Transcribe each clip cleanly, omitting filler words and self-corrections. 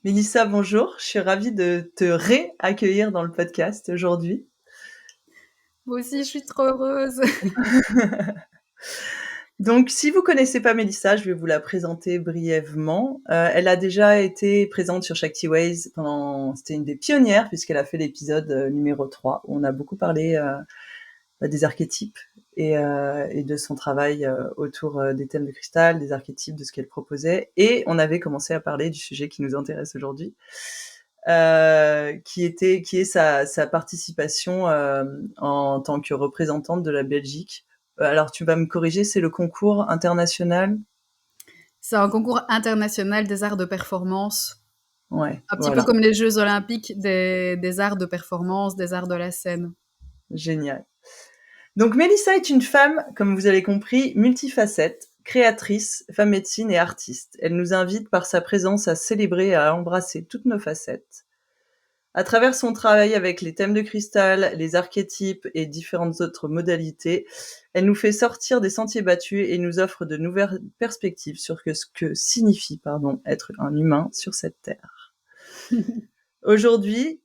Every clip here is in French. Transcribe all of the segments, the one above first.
Mélissa, bonjour. Je suis ravie de te réaccueillir dans le podcast aujourd'hui. Moi aussi, je suis trop heureuse. Donc, si vous connaissez pas Mélissa, je vais vous la présenter brièvement. Elle a déjà été présente sur Shaktiways c'était une des pionnières puisqu'elle a fait l'épisode numéro 3 où on a beaucoup parlé des archétypes et de son travail autour des thèmes de cristal, des archétypes, de ce qu'elle proposait. Et on avait commencé à parler du sujet qui nous intéresse aujourd'hui, qui est sa participation en tant que représentante de la Belgique. Alors tu vas me corriger, c'est le concours international. C'est un concours international des arts de performance, Ouais, un petit peu voilà, comme les Jeux olympiques des arts de performance, des arts de la scène. génial. Donc Mélissa est une femme, comme vous avez compris, multifacette, créatrice, femme médecine et artiste. Elle nous invite par sa présence à célébrer et à embrasser toutes nos facettes. À travers son travail avec les thèmes de cristal, les archétypes et différentes autres modalités, elle nous fait sortir des sentiers battus et nous offre de nouvelles perspectives sur ce que signifie, être un humain sur cette terre. Aujourd'hui,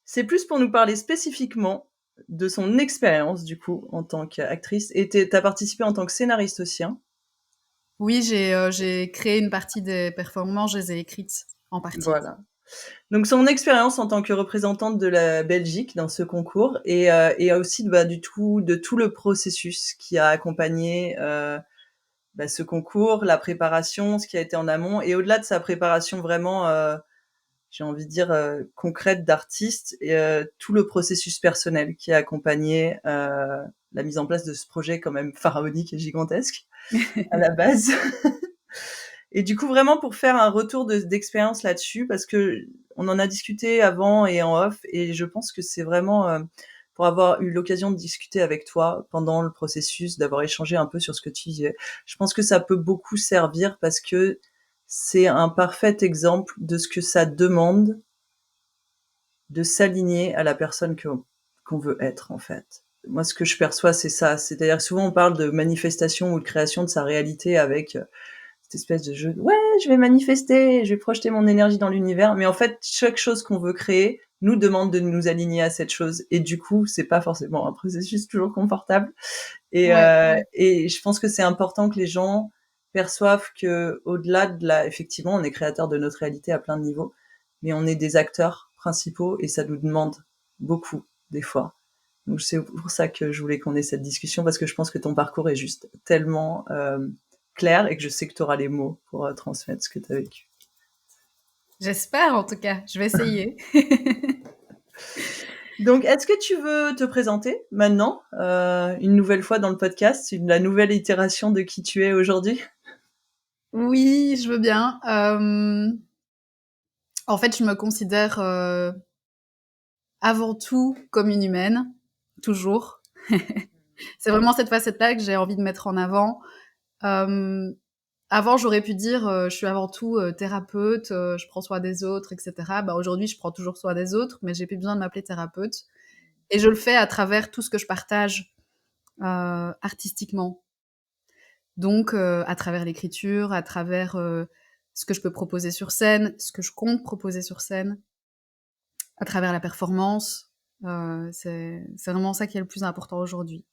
c'est plus pour nous parler spécifiquement de son expérience, du coup, en tant qu'actrice. Et t'as participé en tant que scénariste aussi, hein. Oui, j'ai créé une partie des performances, je les ai écrites en partie. Voilà. Donc son expérience en tant que représentante de la Belgique dans ce concours et aussi de tout le processus qui a accompagné ce concours, la préparation, ce qui a été en amont et au-delà de sa préparation vraiment, j'ai envie de dire concrète d'artiste, et tout le processus personnel qui a accompagné la mise en place de ce projet quand même pharaonique et gigantesque à la base. Et du coup, vraiment pour faire un retour d'expérience là-dessus, parce que on en a discuté avant et en off, et je pense que c'est vraiment pour avoir eu l'occasion de discuter avec toi pendant le processus, d'avoir échangé un peu sur ce que tu disais. Je pense que ça peut beaucoup servir parce que c'est un parfait exemple de ce que ça demande de s'aligner à la personne qu'on veut être, en fait. Moi, ce que je perçois, c'est ça. C'est-à-dire, souvent, on parle de manifestation ou de création de sa réalité avec cette espèce de jeu. Ouais, je vais manifester, je vais projeter mon énergie dans l'univers. Mais en fait, chaque chose qu'on veut créer nous demande de nous aligner à cette chose. Et du coup, c'est pas forcément un processus toujours confortable. Ouais. Et je pense que c'est important que les gens perçoivent que, au-delà de effectivement, on est créateur de notre réalité à plein de niveaux, mais on est des acteurs principaux et ça nous demande beaucoup, des fois. Donc c'est pour ça que je voulais qu'on ait cette discussion, parce que je pense que ton parcours est juste tellement clair et que je sais que tu auras les mots pour transmettre ce que tu as vécu. J'espère en tout cas, je vais essayer. Donc, est-ce que tu veux te présenter maintenant, une nouvelle fois dans le podcast, la nouvelle itération de qui tu es aujourd'hui? Oui, je veux bien. En fait, je me considère avant tout comme une humaine, toujours. C'est vraiment cette facette-là que j'ai envie de mettre en avant. Euh, Avant, j'aurais pu dire je suis avant tout thérapeute, je prends soin des autres, etc. Bah, aujourd'hui, je prends toujours soin des autres, mais j'ai plus besoin de m'appeler thérapeute. Et je le fais à travers tout ce que je partage artistiquement. Donc, à travers l'écriture, à travers ce que je peux proposer sur scène, ce que je compte proposer sur scène, à travers la performance. C'est vraiment ça qui est le plus important aujourd'hui.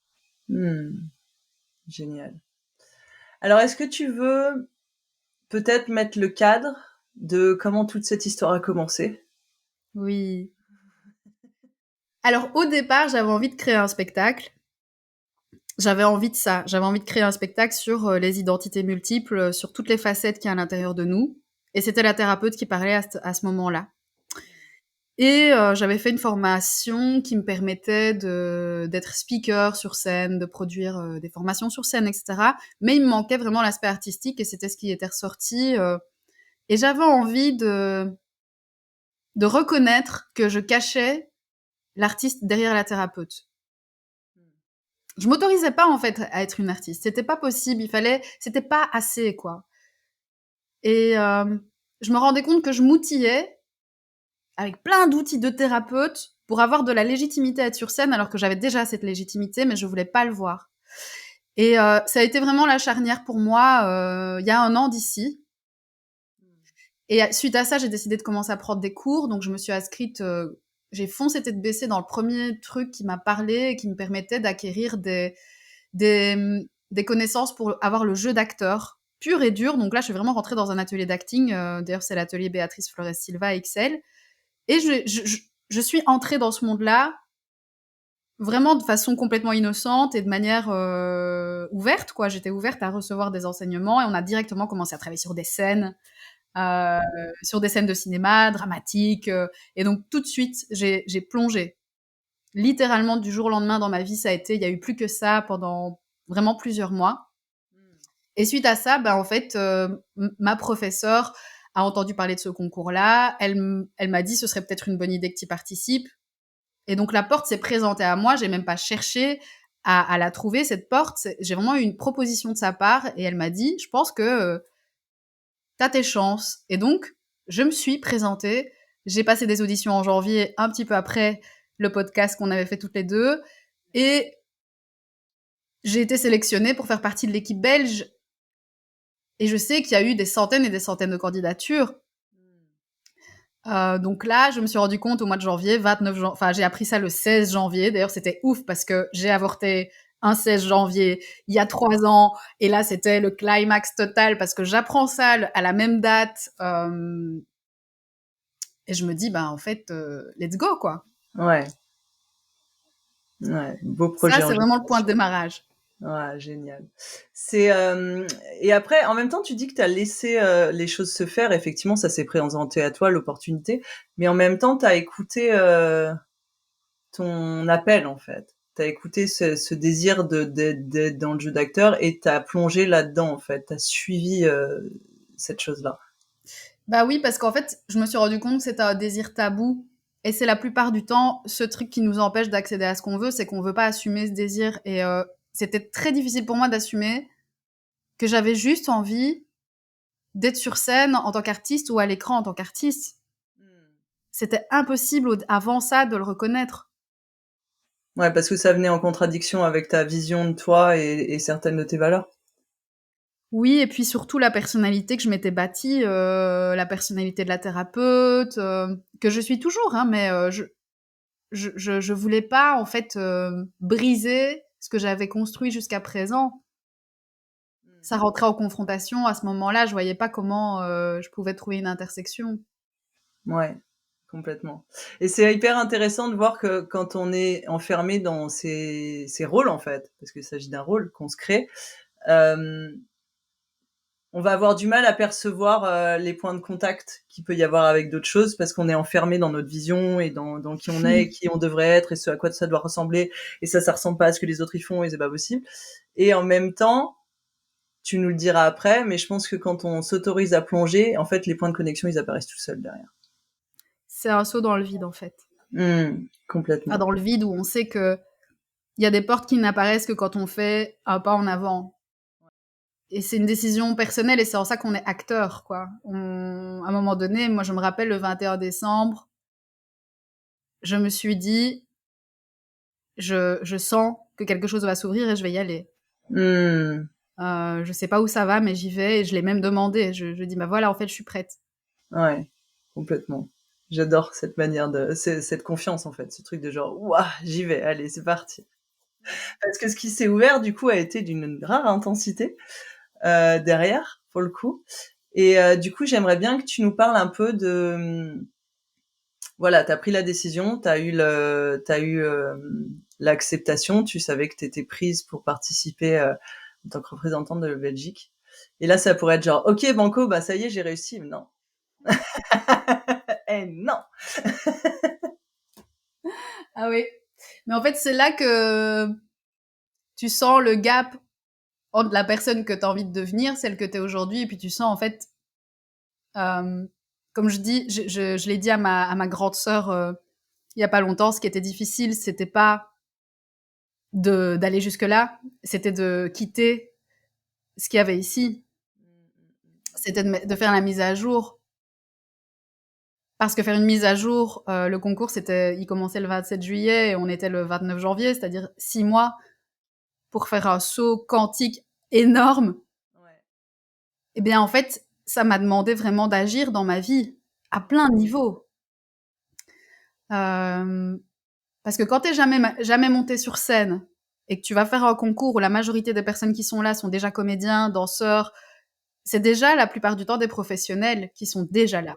Génial. Alors, est-ce que tu veux peut-être mettre le cadre de comment toute cette histoire a commencé? Oui. Alors, au départ, j'avais envie de créer un spectacle. J'avais envie de ça. J'avais envie de créer un spectacle sur les identités multiples, sur toutes les facettes qu'il y a à l'intérieur de nous. Et c'était la thérapeute qui parlait à ce moment-là. Et j'avais fait une formation qui me permettait d'être speaker sur scène, de produire des formations sur scène, etc. Mais il me manquait vraiment l'aspect artistique et c'était ce qui était ressorti. Et j'avais envie de reconnaître que je cachais l'artiste derrière la thérapeute. Je m'autorisais pas en fait à être une artiste. C'était pas possible. C'était pas assez quoi. Et je me rendais compte que je m'outillais avec plein d'outils de thérapeute pour avoir de la légitimité à être sur scène, alors que j'avais déjà cette légitimité, mais je voulais pas le voir. Et ça a été vraiment la charnière pour moi il y a 1 an d'ici. Et suite à ça, j'ai décidé de commencer à prendre des cours. Donc, je me suis inscrite, j'ai foncé tête baissée dans le premier truc qui m'a parlé et qui me permettait d'acquérir des connaissances pour avoir le jeu d'acteur pur et dur. Donc là, je suis vraiment rentrée dans un atelier d'acting. D'ailleurs, c'est l'atelier Béatrice Flores Silva à Excel. Et je suis entrée dans ce monde-là vraiment de façon complètement innocente et de manière ouverte, quoi. J'étais ouverte à recevoir des enseignements et on a directement commencé à travailler sur des scènes, sur des scènes de cinéma, dramatiques. Et donc, tout de suite, j'ai plongé. Littéralement, du jour au lendemain dans ma vie, ça a été, il y a eu plus que ça pendant vraiment plusieurs mois. Et suite à ça, en fait, ma professeure a entendu parler de ce concours-là. Elle m'a dit, ce serait peut-être une bonne idée que tu y participes. Et donc, la porte s'est présentée à moi. J'ai même pas cherché à la trouver, cette porte. J'ai vraiment eu une proposition de sa part et elle m'a dit, je pense que t'as tes chances. Et donc, je me suis présentée. J'ai passé des auditions en janvier, un petit peu après le podcast qu'on avait fait toutes les deux. Et j'ai été sélectionnée pour faire partie de l'équipe belge. Et je sais qu'il y a eu des centaines et des centaines de candidatures. Donc là, je me suis rendu compte au mois de janvier, 29 janvier, enfin j'ai appris ça le 16 janvier. D'ailleurs, c'était ouf parce que j'ai avorté un 16 janvier il y a 3 ans. Et là, c'était le climax total parce que j'apprends ça à la même date. Et je me dis, en fait, let's go, quoi. Ouais. Ouais, beau Ça, projet en c'est vraiment le point de gestation. démarrage. Ouais, génial. Et après, en même temps, tu dis que tu as laissé les choses se faire. Effectivement, ça s'est présenté à toi, l'opportunité. Mais en même temps, tu as écouté ton appel, en fait. Tu as écouté ce désir d'être dans le jeu d'acteur et tu as plongé là-dedans, en fait. Tu as suivi cette chose-là. Bah oui, parce qu'en fait, je me suis rendu compte que c'était un désir tabou. Et c'est la plupart du temps ce truc qui nous empêche d'accéder à ce qu'on veut, c'est qu'on veut pas assumer ce désir. Et c'était très difficile pour moi d'assumer que j'avais juste envie d'être sur scène en tant qu'artiste ou à l'écran en tant qu'artiste. C'était impossible avant ça de le reconnaître. Ouais, parce que ça venait en contradiction avec ta vision de toi et certaines de tes valeurs. Oui, et puis surtout la personnalité que je m'étais bâtie, la personnalité de la thérapeute, que je suis toujours, hein, mais je voulais pas en fait briser ce que j'avais construit jusqu'à présent. Ça rentrait en confrontation à ce moment-là. Je voyais pas comment je pouvais trouver une intersection. Ouais, complètement. Et c'est hyper intéressant de voir que quand on est enfermé dans ces rôles, en fait, parce qu'il s'agit d'un rôle qu'on se crée, euh, on va avoir du mal à percevoir les points de contact qu'il peut y avoir avec d'autres choses parce qu'on est enfermé dans notre vision et dans qui on est, qui on devrait être et ce à quoi ça doit ressembler. Et ça ressemble pas à ce que les autres y font et c'est pas possible. Et en même temps, tu nous le diras après, mais je pense que quand on s'autorise à plonger, en fait, les points de connexion, ils apparaissent tout seuls derrière. C'est un saut dans le vide en fait. Complètement. Enfin, dans le vide où on sait que il y a des portes qui n'apparaissent que quand on fait un pas en avant. Et c'est une décision personnelle et c'est en ça qu'on est acteur, quoi. À un moment donné, moi je me rappelle le 21 décembre, je me suis dit, je sens que quelque chose va s'ouvrir et je vais y aller. Je sais pas où ça va, mais j'y vais et je l'ai même demandé. Je dis, voilà, en fait, je suis prête. Ouais, complètement. J'adore cette manière cette confiance, en fait, ce truc de genre, ouah, j'y vais, allez, c'est parti. Parce que ce qui s'est ouvert, du coup, a été d'une rare intensité, derrière, pour le coup. Et du coup, j'aimerais bien que tu nous parles un peu voilà, t'as pris la décision, t'as eu l'acceptation, tu savais que t'étais prise pour participer en tant que représentante de la Belgique. Et là, ça pourrait être genre, ok, Banco, bah ça y est, j'ai réussi. Mais non. Eh non. Ah oui. Mais en fait, c'est là que tu sens le gap entre la personne que tu as envie de devenir, celle que tu es aujourd'hui, et puis tu sens en fait, comme je dis, je l'ai dit à ma grande sœur il y a pas longtemps, ce qui était difficile, c'était pas d'aller jusque là, c'était de quitter ce qu'il y avait ici, c'était de faire la mise à jour. Parce que faire une mise à jour, le concours, il commençait le 27 juillet et on était le 29 janvier, c'est-à-dire 6 mois pour faire un saut quantique énorme. Ouais. Eh bien, en fait, ça m'a demandé vraiment d'agir dans ma vie à plein de niveaux. Parce que quand t'es jamais monté sur scène et que tu vas faire un concours où la majorité des personnes qui sont là sont déjà comédiens, danseurs, c'est déjà la plupart du temps des professionnels qui sont déjà là,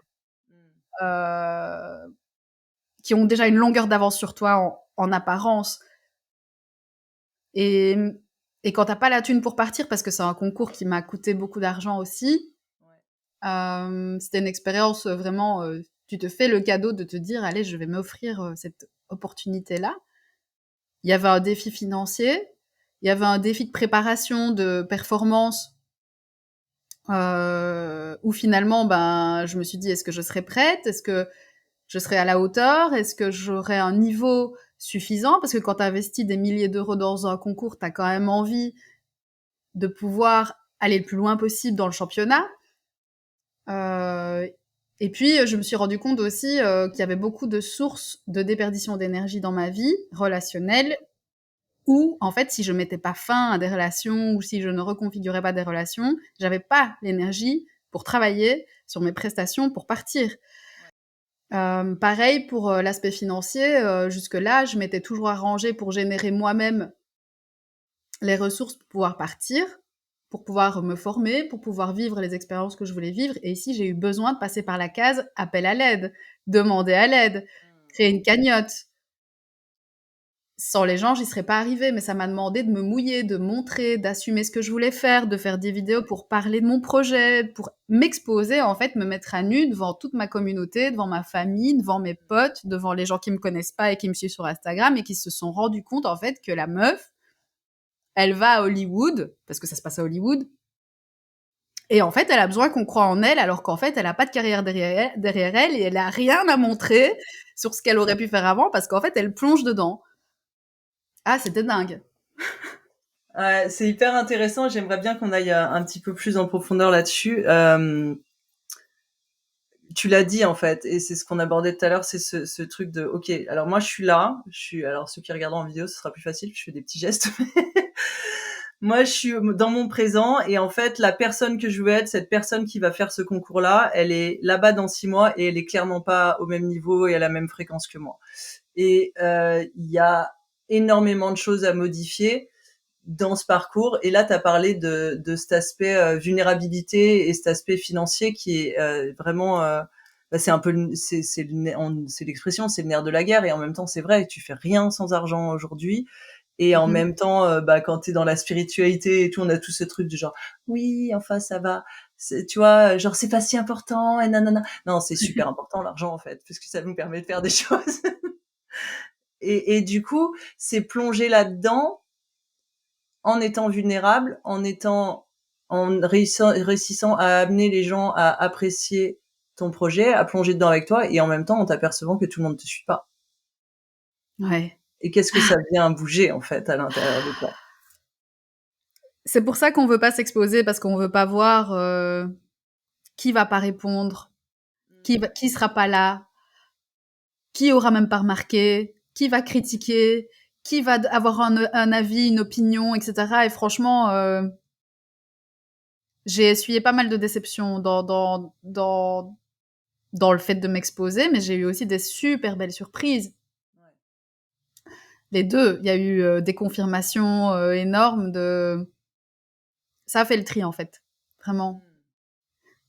qui ont déjà une longueur d'avance sur toi en apparence. Et quand t'as pas la thune pour partir, parce que c'est un concours qui m'a coûté beaucoup d'argent aussi, c'était une expérience vraiment, tu te fais le cadeau de te dire, allez, je vais m'offrir cette opportunité-là. Il y avait un défi financier, il y avait un défi de préparation, de performance, où finalement, je me suis dit, est-ce que je serai prête? Est-ce que je serai à la hauteur? Est-ce que j'aurai un niveau suffisant? Parce que quand tu investis des milliers d'euros dans un concours, tu as quand même envie de pouvoir aller le plus loin possible dans le championnat. Et puis, je me suis rendu compte aussi qu'il y avait beaucoup de sources de déperdition d'énergie dans ma vie relationnelle, où, en fait, si je mettais pas fin à des relations ou si je ne reconfigurais pas des relations, j'avais pas l'énergie pour travailler sur mes prestations pour partir. Pareil pour l'aspect financier, jusque-là, je m'étais toujours arrangée pour générer moi-même les ressources pour pouvoir partir, pour pouvoir me former, pour pouvoir vivre les expériences que je voulais vivre. Et ici, j'ai eu besoin de passer par la case appel à l'aide, demander à l'aide, créer une cagnotte. Sans les gens, j'y serais pas arrivée, mais ça m'a demandé de me mouiller, de montrer, d'assumer ce que je voulais faire, de faire des vidéos pour parler de mon projet, pour m'exposer, en fait, me mettre à nu devant toute ma communauté, devant ma famille, devant mes potes, devant les gens qui me connaissent pas et qui me suivent sur Instagram et qui se sont rendus compte, en fait, que la meuf, elle va à Hollywood, parce que ça se passe à Hollywood, et en fait, elle a besoin qu'on croie en elle, alors qu'en fait, elle a pas de carrière derrière elle et elle a rien à montrer sur ce qu'elle aurait pu faire avant, parce qu'en fait, elle plonge dedans. Ah, c'était dingue. C'est hyper intéressant. J'aimerais bien qu'on aille un petit peu plus en profondeur là-dessus. Tu l'as dit en fait, et c'est ce qu'on abordait tout à l'heure, c'est ce truc de ok. Alors moi, je suis là. Alors ceux qui regarderont en vidéo, ce sera plus facile. Je fais des petits gestes. Moi, je suis dans mon présent et en fait, la personne que je veux être, cette personne qui va faire ce concours-là, elle est là-bas dans 6 mois et elle est clairement pas au même niveau et à la même fréquence que moi. Et il y a énormément de choses à modifier dans ce parcours. Et là, tu as parlé de cet aspect vulnérabilité et cet aspect financier qui est vraiment... c'est un peu c'est l'expression, c'est le nerf de la guerre. Et en même temps, c'est vrai, tu fais rien sans argent aujourd'hui. Et en même temps, quand t'es dans la spiritualité et tout, on a tout ce truc du genre, oui, enfin, ça va. Tu vois, genre, c'est pas si important, et nanana. Non, c'est super important, l'argent, en fait, parce que ça nous permet de faire des choses. Et du coup, c'est plonger là-dedans, en étant vulnérable, en réussissant à amener les gens à apprécier ton projet, à plonger dedans avec toi, et en même temps, en t'apercevant que tout le monde te suit pas. Ouais. Et qu'est-ce que ça vient bouger, en fait, à l'intérieur de toi? C'est pour ça qu'on veut pas s'exposer, parce qu'on veut pas voir qui va pas répondre, qui sera pas là, qui aura même pas remarqué, qui va critiquer, qui va avoir un avis, une opinion, etc. Et franchement, j'ai essuyé pas mal de déceptions dans le fait de m'exposer, mais j'ai eu aussi des super belles surprises. Les deux, il y a eu des confirmations énormes de... Ça a fait le tri, en fait. Vraiment.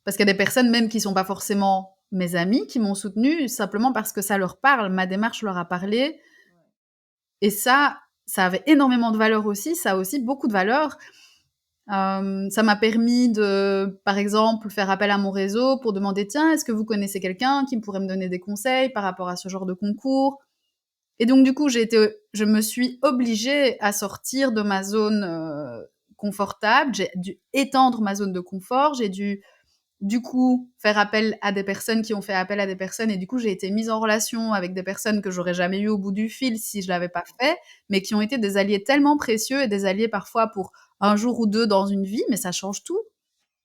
Parce qu'il y a des personnes même qui sont pas forcément mes amis qui m'ont soutenue simplement parce que ça leur parle, ma démarche leur a parlé. Et ça avait énormément de valeur aussi, ça a aussi beaucoup de valeur. Ça m'a permis de, par exemple, faire appel à mon réseau pour demander, tiens, est-ce que vous connaissez quelqu'un qui pourrait me donner des conseils par rapport à ce genre de concours? Et donc, du coup, je me suis obligée à sortir de ma zone confortable, j'ai dû étendre ma zone de confort, j'ai dû du coup faire appel à des personnes qui ont fait appel à des personnes, et du coup j'ai été mise en relation avec des personnes que j'aurais jamais eu au bout du fil si je l'avais pas fait, mais qui ont été des alliés tellement précieux, et des alliés parfois pour un jour ou deux dans une vie, mais ça change tout.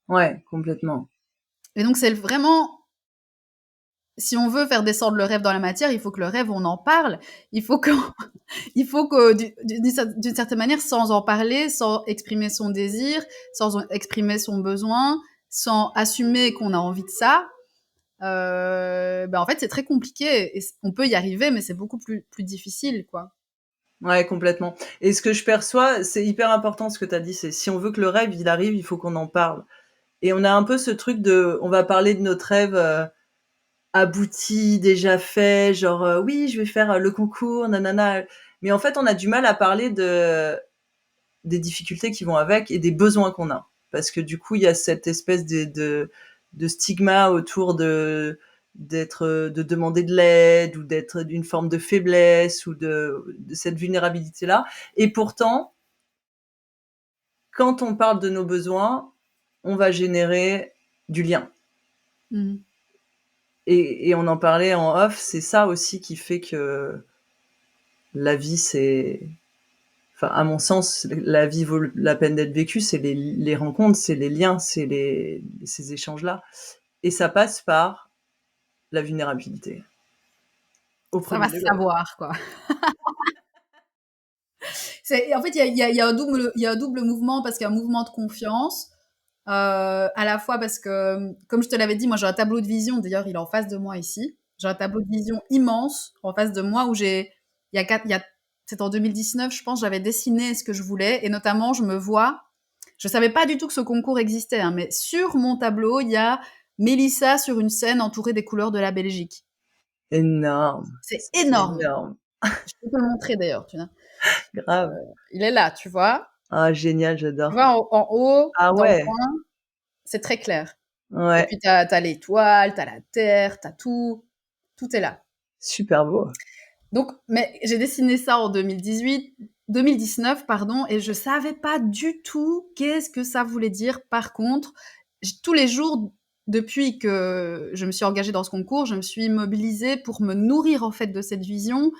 Ouais, complètement. Et donc c'est vraiment, si on veut faire descendre le rêve dans la matière, il faut que le rêve, on en parle. Il faut que d'une certaine manière, sans en parler, sans exprimer son désir, sans exprimer son besoin, sans assumer qu'on a envie de ça, en fait, c'est très compliqué. Et on peut y arriver, mais c'est beaucoup plus difficile, quoi. Ouais, complètement. Et ce que je perçois, c'est hyper important ce que tu as dit, c'est si on veut que le rêve, il arrive, il faut qu'on en parle. Et on a un peu ce truc on va parler de notre rêve abouti, déjà fait, genre oui, je vais faire le concours, nanana. Mais en fait, on a du mal à parler des difficultés qui vont avec et des besoins qu'on a. Parce que du coup, il y a cette espèce de stigma autour de demander de l'aide ou d'être d'une forme de faiblesse ou de cette vulnérabilité là. Et pourtant, quand on parle de nos besoins, on va générer du lien. Mmh. Et on en parlait en off, c'est ça aussi qui fait que la vie, enfin, à mon sens, la vie vaut la peine d'être vécue, c'est les rencontres, c'est les liens, c'est ces échanges-là. Et ça passe par la vulnérabilité. Au Ça va premier se degré. savoir, quoi. En fait, il y a un double mouvement parce qu'il y a un mouvement de confiance. À la fois parce que, comme je te l'avais dit, moi j'ai un tableau de vision, d'ailleurs il est en face de moi ici. J'ai un tableau de vision immense en face de moi où c'est en 2019, je pense, j'avais dessiné ce que je voulais et notamment je me vois, je savais pas du tout que ce concours existait, hein, mais sur mon tableau il y a Mélissa sur une scène entourée des couleurs de la Belgique. Énorme. C'est Ça, c'est énorme. énorme. Je peux te le montrer d'ailleurs, tu vois. Grave. Il est là, tu vois. Ah, génial, Tu j'adore. vois, en haut, Ah dans le ouais. coin, c'est très clair. Et Ouais. puis t'as l'étoile, t'as la terre, t'as tout, tout est là. Super beau. Donc, mais j'ai dessiné ça en 2019, pardon, et je savais pas du tout qu'est-ce que ça voulait dire. Par contre, tous les jours, depuis que je me suis engagée dans ce concours, je me suis mobilisée pour me nourrir en fait de cette vision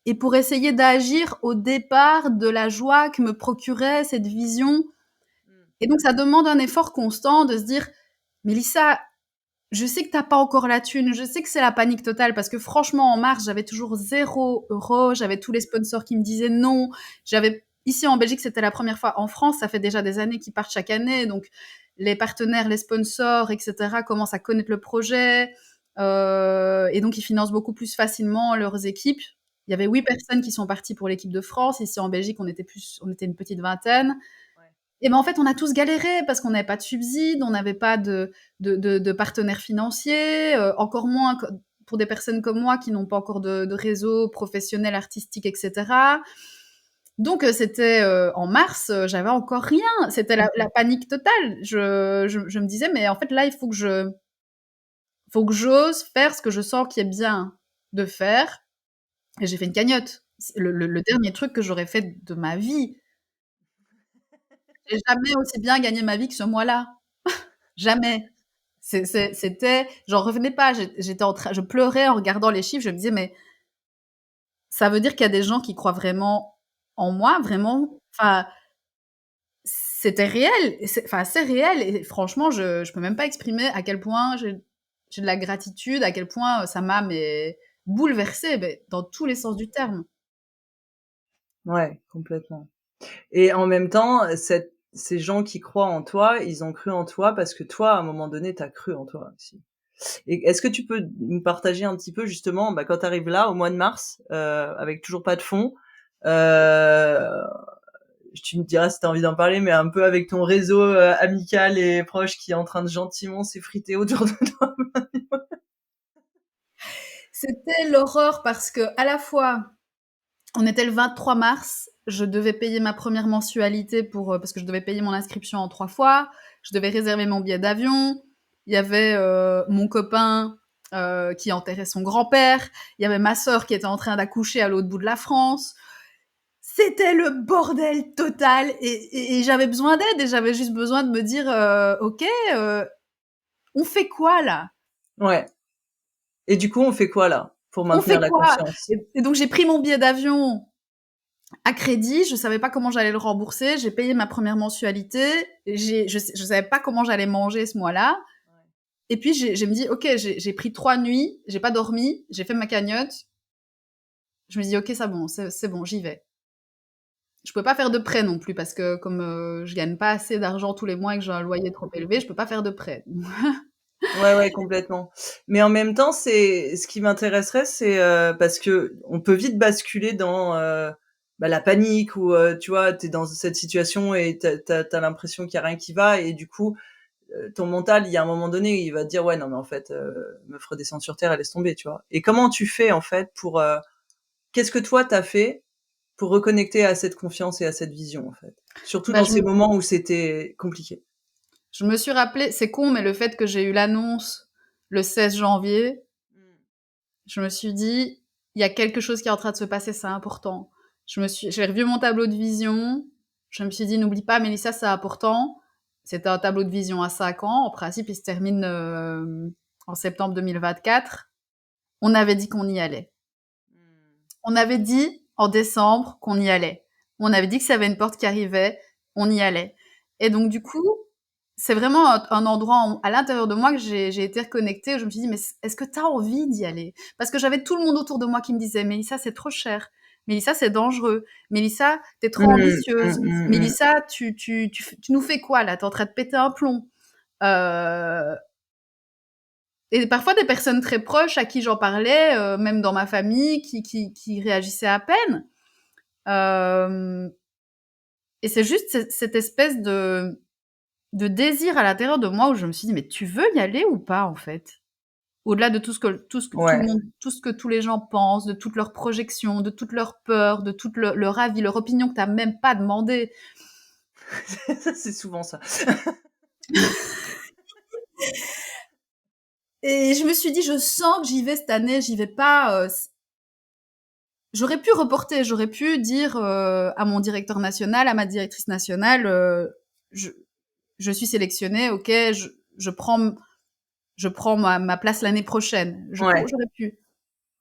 et pour essayer d'agir au départ de la joie que me procurait cette vision. Et donc, ça demande un effort constant de se dire, Mélissa, je sais que t'as pas encore la thune, je sais que c'est la panique totale parce que franchement en mars j'avais toujours 0 €, j'avais tous les sponsors qui me disaient non, j'avais ici en Belgique c'était la première fois, en France ça fait déjà des années qu'ils partent chaque année donc les partenaires, les sponsors etc commencent à connaître le projet et donc ils financent beaucoup plus facilement leurs équipes. Il y avait 8 personnes qui sont parties pour l'équipe de France, ici en Belgique on était une petite vingtaine. Et ben en fait, on a tous galéré parce qu'on n'avait pas de subsides, on n'avait pas de partenaires financiers, encore moins pour des personnes comme moi qui n'ont pas encore de réseau professionnel, artistique, etc. Donc c'était en mars, j'avais encore rien. C'était la panique totale. Je me disais, mais en fait là, il faut que j'ose faire ce que je sens qui est bien de faire. Et j'ai fait une cagnotte. Le dernier truc que j'aurais fait de ma vie. J'ai jamais aussi bien gagné ma vie que ce mois-là. Jamais. C'était, j'en revenais pas. J'étais je pleurais en regardant les chiffres. Je me disais, mais ça veut dire qu'il y a des gens qui croient vraiment en moi, vraiment. Enfin, c'était réel. Enfin, c'est réel. Et franchement, je peux même pas exprimer à quel point j'ai de la gratitude, à quel point ça m'a mais bouleversée, mais dans tous les sens du terme. Ouais, complètement. Et en même temps, ces gens qui croient en toi, ils ont cru en toi parce que toi, à un moment donné, t'as cru en toi aussi. Et est-ce que tu peux nous partager un petit peu justement, quand tu arrives là au mois de mars, avec toujours pas de fonds, euh, tu me diras si tu as envie d'en parler, mais un peu avec ton réseau amical et proche qui est en train de gentiment s'effriter autour de toi. C'était l'horreur parce que à la fois on était le 23 mars, je devais payer ma première mensualité parce que je devais payer mon inscription en 3 fois, je devais réserver mon billet d'avion, il y avait mon copain qui enterrait son grand-père, il y avait ma sœur qui était en train d'accoucher à l'autre bout de la France. C'était le bordel total et j'avais besoin d'aide et j'avais juste besoin de me dire ok, on fait quoi là? Ouais. Et du coup, on fait quoi là pour On maintenir fait la quoi? confiance? Et donc j'ai pris mon billet d'avion à crédit, je savais pas comment j'allais le rembourser, j'ai payé ma première mensualité, je savais pas comment j'allais manger ce mois-là. Et puis j'ai me dit, ok, j'ai pris 3 nuits, j'ai pas dormi, j'ai fait ma cagnotte. Je me dis, ok, c'est bon, j'y vais. Je pouvais pas faire de prêt non plus parce que comme je gagne pas assez d'argent tous les mois et que j'ai un loyer trop élevé, je peux pas faire de prêt. Ouais, ouais, complètement. Mais en même temps, c'est ce qui m'intéresserait, c'est parce que on peut vite basculer dans la panique ou tu vois, t'es dans cette situation et t'as l'impression qu'il y a rien qui va et du coup, ton mental, il y a un moment donné, il va te dire ouais non mais en fait, meuf redescendre sur terre, et laisse tomber, tu vois. Et comment tu fais en fait pour qu'est-ce que toi t'as fait pour reconnecter à cette confiance et à cette vision en fait, surtout Bah, dans ces moments où c'était compliqué. je me suis rappelé, c'est con, mais le fait que j'ai eu l'annonce le 16 janvier, je me suis dit, il y a quelque chose qui est en train de se passer, c'est important. J'ai revu mon tableau de vision. Je me suis dit, n'oublie pas, Mélissa, c'est important. C'était un tableau de vision à 5 ans. En principe, il se termine en septembre 2024. On avait dit qu'on y allait. On avait dit en décembre qu'on y allait. On avait dit que s'il y avait une porte qui arrivait, on y allait. Et donc, du coup, c'est vraiment un endroit à l'intérieur de moi que j'ai été reconnectée, où je me suis dit, mais est-ce que tu as envie d'y aller? Parce que j'avais tout le monde autour de moi qui me disait, Mélissa, c'est trop cher. Mélissa, c'est dangereux. Mélissa, t'es trop ambitieuse. Mmh. Mélissa, tu nous fais quoi là? T'es en train de péter un plomb. Euh, et parfois des personnes très proches à qui j'en parlais, même dans ma famille, qui réagissaient à peine. Euh, et c'est juste cette espèce de désir à l'intérieur de moi où je me suis dit, mais tu veux y aller ou pas, en fait? Au-delà de tout ce que tout le Ouais. monde, tout ce que tous les gens pensent, de toutes leurs projections, de toutes leurs peurs, de tout leur avis, leur opinion que t'as même pas demandé. C'est souvent ça. Et je me suis dit, je sens que j'y vais cette année, j'y vais pas. J'aurais pu reporter, j'aurais pu dire à mon directeur national, à ma directrice nationale, je, je suis sélectionnée, ok, je prends, je prends ma place l'année prochaine. Ouais, J'aurais pu.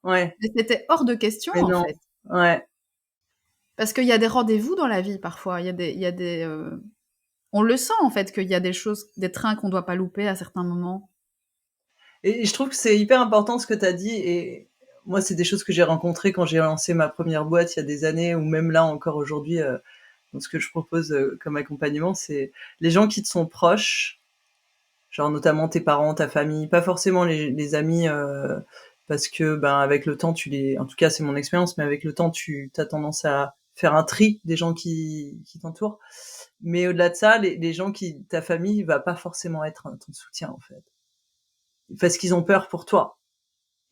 ouais, Mais c'était hors de question, mais en non. fait. Ouais. Parce qu'il y a des rendez-vous dans la vie, parfois. On le sent, en fait, qu'il y a des choses, des trains qu'on doit pas louper à certains moments. Et je trouve que c'est hyper important ce que tu as dit et moi, c'est des choses que j'ai rencontrées quand j'ai lancé ma première boîte il y a des années ou même là encore aujourd'hui, dans ce que je propose, comme accompagnement, c'est les gens qui te sont proches, genre notamment tes parents, ta famille, pas forcément les amis, parce que, ben, avec le temps, en tout cas, c'est mon expérience, mais avec le temps, tu as tendance à faire un tri des gens qui t'entourent. Mais au-delà de ça, les gens ta famille va pas forcément être ton soutien, en fait. Parce qu'ils ont peur pour toi.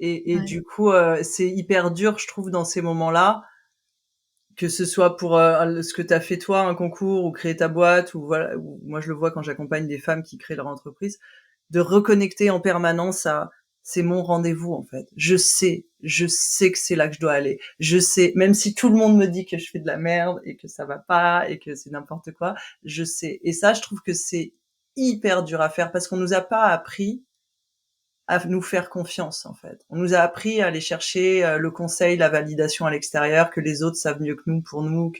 Et Ouais. du coup, c'est hyper dur, je trouve, dans ces moments-là, que ce soit pour ce que tu as fait toi, un concours, ou créer ta boîte, ou voilà, ou moi je le vois quand j'accompagne des femmes qui créent leur entreprise, de reconnecter en permanence à c'est mon rendez-vous en fait. Je sais que c'est là que je dois aller. Je sais, même si tout le monde me dit que je fais de la merde et que ça va pas et que c'est n'importe quoi, je sais. Et ça, je trouve que c'est hyper dur à faire parce qu'on nous a pas appris à nous faire confiance en fait. On nous a appris à aller chercher le conseil, la validation à l'extérieur, que les autres savent mieux que nous pour nous,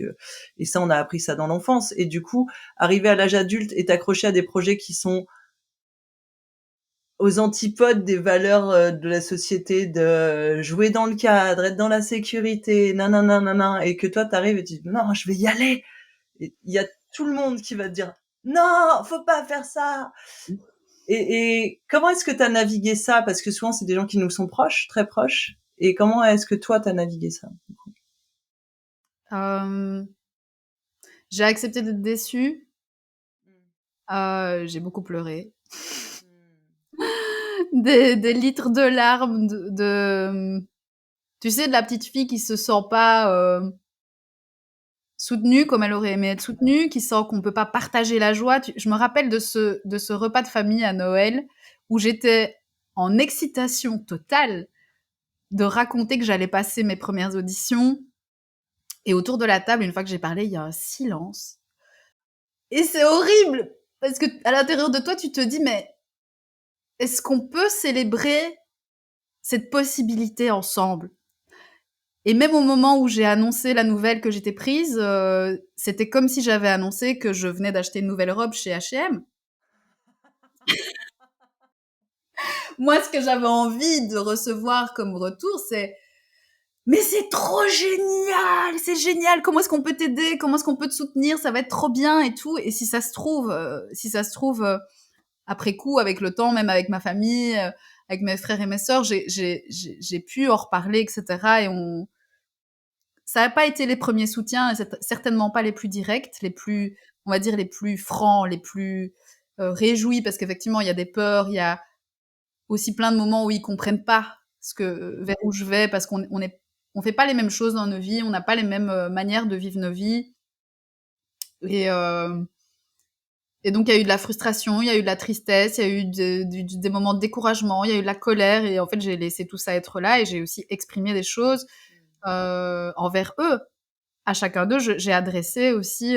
et ça on a appris ça dans l'enfance. Et du coup, arriver à l'âge adulte et t'accrocher à des projets qui sont aux antipodes des valeurs de la société, de jouer dans le cadre, être dans la sécurité, nanana, nanana, et que toi t'arrives et tu dis non, je vais y aller. Et il y a tout le monde qui va te dire non, faut pas faire ça. Et comment est-ce que tu as navigué ça? Parce que souvent, c'est des gens qui nous sont proches, très proches. Et comment est-ce que toi, tu as navigué ça? Euh, j'ai accepté d'être déçue. J'ai beaucoup pleuré. Des litres de larmes, tu sais, de la petite fille qui se sent pas soutenue comme elle aurait aimé être soutenue, qui sent qu'on peut pas partager la joie. Je me rappelle de ce repas de famille à Noël où j'étais en excitation totale de raconter que j'allais passer mes premières auditions. Et autour de la table, une fois que j'ai parlé, il y a un silence. Et c'est horrible parce que à l'intérieur de toi, tu te dis mais est-ce qu'on peut célébrer cette possibilité ensemble? Et même au moment où j'ai annoncé la nouvelle que j'étais prise, c'était comme si j'avais annoncé que je venais d'acheter une nouvelle robe chez H&M. Moi, ce que j'avais envie de recevoir comme retour, c'est mais c'est trop génial, c'est génial, comment est-ce qu'on peut t'aider, comment est-ce qu'on peut te soutenir, ça va être trop bien et tout. Et si ça se trouve, après coup, avec le temps, même avec ma famille, avec mes frères et mes sœurs, j'ai pu en reparler, etc. Et ça n'a pas été les premiers soutiens, et certainement pas les plus directs, les plus, on va dire, les plus francs, les plus réjouis, parce qu'effectivement, il y a des peurs, il y a aussi plein de moments où ils comprennent pas vers où je vais, parce on fait pas les mêmes choses dans nos vies, on n'a pas les mêmes manières de vivre nos vies. Et, euh, et donc, il y a eu de la frustration, il y a eu de la tristesse, il y a eu des moments de découragement, il y a eu de la colère. Et en fait, j'ai laissé tout ça être là, et j'ai aussi exprimé des choses envers eux. À chacun d'eux, j'ai adressé aussi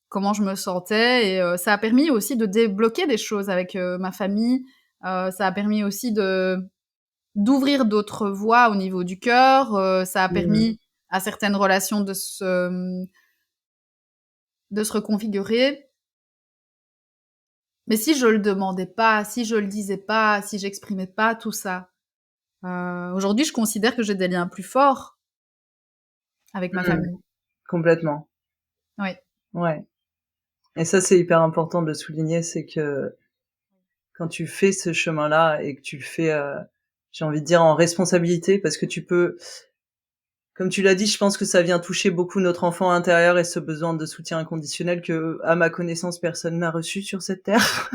comment je me sentais. Et ça a permis aussi de débloquer des choses avec ma famille. Ça a permis aussi d'ouvrir d'autres voies au niveau du cœur. Ça a permis à certaines relations de se reconfigurer. Mais si je le demandais pas, si je le disais pas, si j'exprimais pas tout ça, aujourd'hui, je considère que j'ai des liens plus forts avec ma famille. Complètement. Oui. Ouais. Et ça, c'est hyper important de le souligner, c'est que quand tu fais ce chemin-là et que tu le fais, j'ai envie de dire en responsabilité, parce que tu peux, comme tu l'as dit, je pense que ça vient toucher beaucoup notre enfant intérieur et ce besoin de soutien inconditionnel que, à ma connaissance, personne n'a reçu sur cette terre.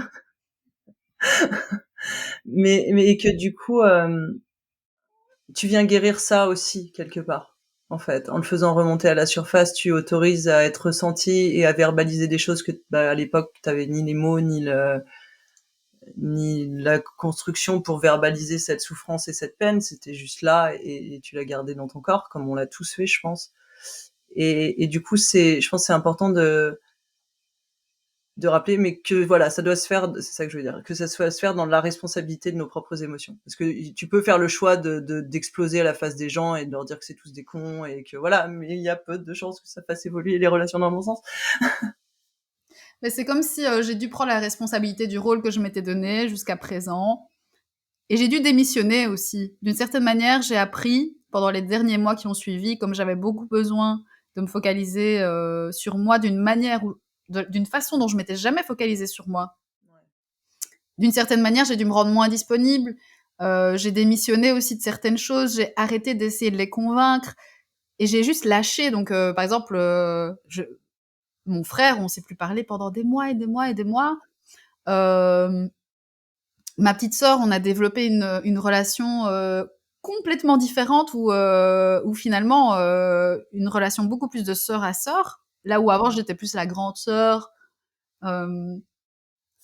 mais que du coup, tu viens guérir ça aussi quelque part. En fait, en le faisant remonter à la surface, tu autorises à être ressenti et à verbaliser des choses que, à l'époque, t'avais ni les mots ni la construction pour verbaliser cette souffrance et cette peine. C'était juste là et tu l'as gardé dans ton corps, comme on l'a tous fait, je pense. Et du coup, je pense que c'est important de rappeler, mais que voilà, ça doit se faire, c'est ça que je veux dire, que ça doit se faire dans la responsabilité de nos propres émotions. Parce que tu peux faire le choix d'exploser à la face des gens et de leur dire que c'est tous des cons et que voilà, mais il y a peu de chances que ça fasse évoluer les relations dans le bon sens. Mais c'est comme si j'ai dû prendre la responsabilité du rôle que je m'étais donné jusqu'à présent. Et j'ai dû démissionner aussi. D'une certaine manière, j'ai appris pendant les derniers mois qui ont suivi, comme j'avais beaucoup besoin de me focaliser sur moi d'une façon dont je m'étais jamais focalisée sur moi. D'une certaine manière, j'ai dû me rendre moins disponible. J'ai démissionné aussi de certaines choses. J'ai arrêté d'essayer de les convaincre. Et j'ai juste lâché. Donc, par exemple, mon frère, on s'est plus parlé pendant des mois et des mois et des mois. Ma petite sœur, on a développé une relation complètement différente où finalement une relation beaucoup plus de sœur à sœur, là où avant j'étais plus la grande sœur. Il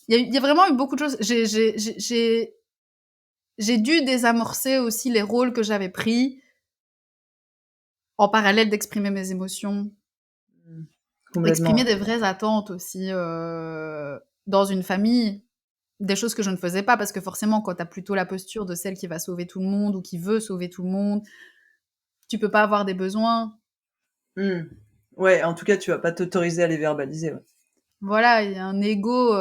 y a vraiment eu beaucoup de choses. J'ai dû désamorcer aussi les rôles que j'avais pris en parallèle d'exprimer mes émotions, exprimer Complètement. des vraies attentes aussi dans une famille. Des choses que je ne faisais pas, parce que forcément, quand t'as plutôt la posture de celle qui va sauver tout le monde ou qui veut sauver tout le monde, tu peux pas avoir des besoins. Ouais, en tout cas, tu vas pas t'autoriser à les verbaliser. Ouais. Voilà, il y a un ego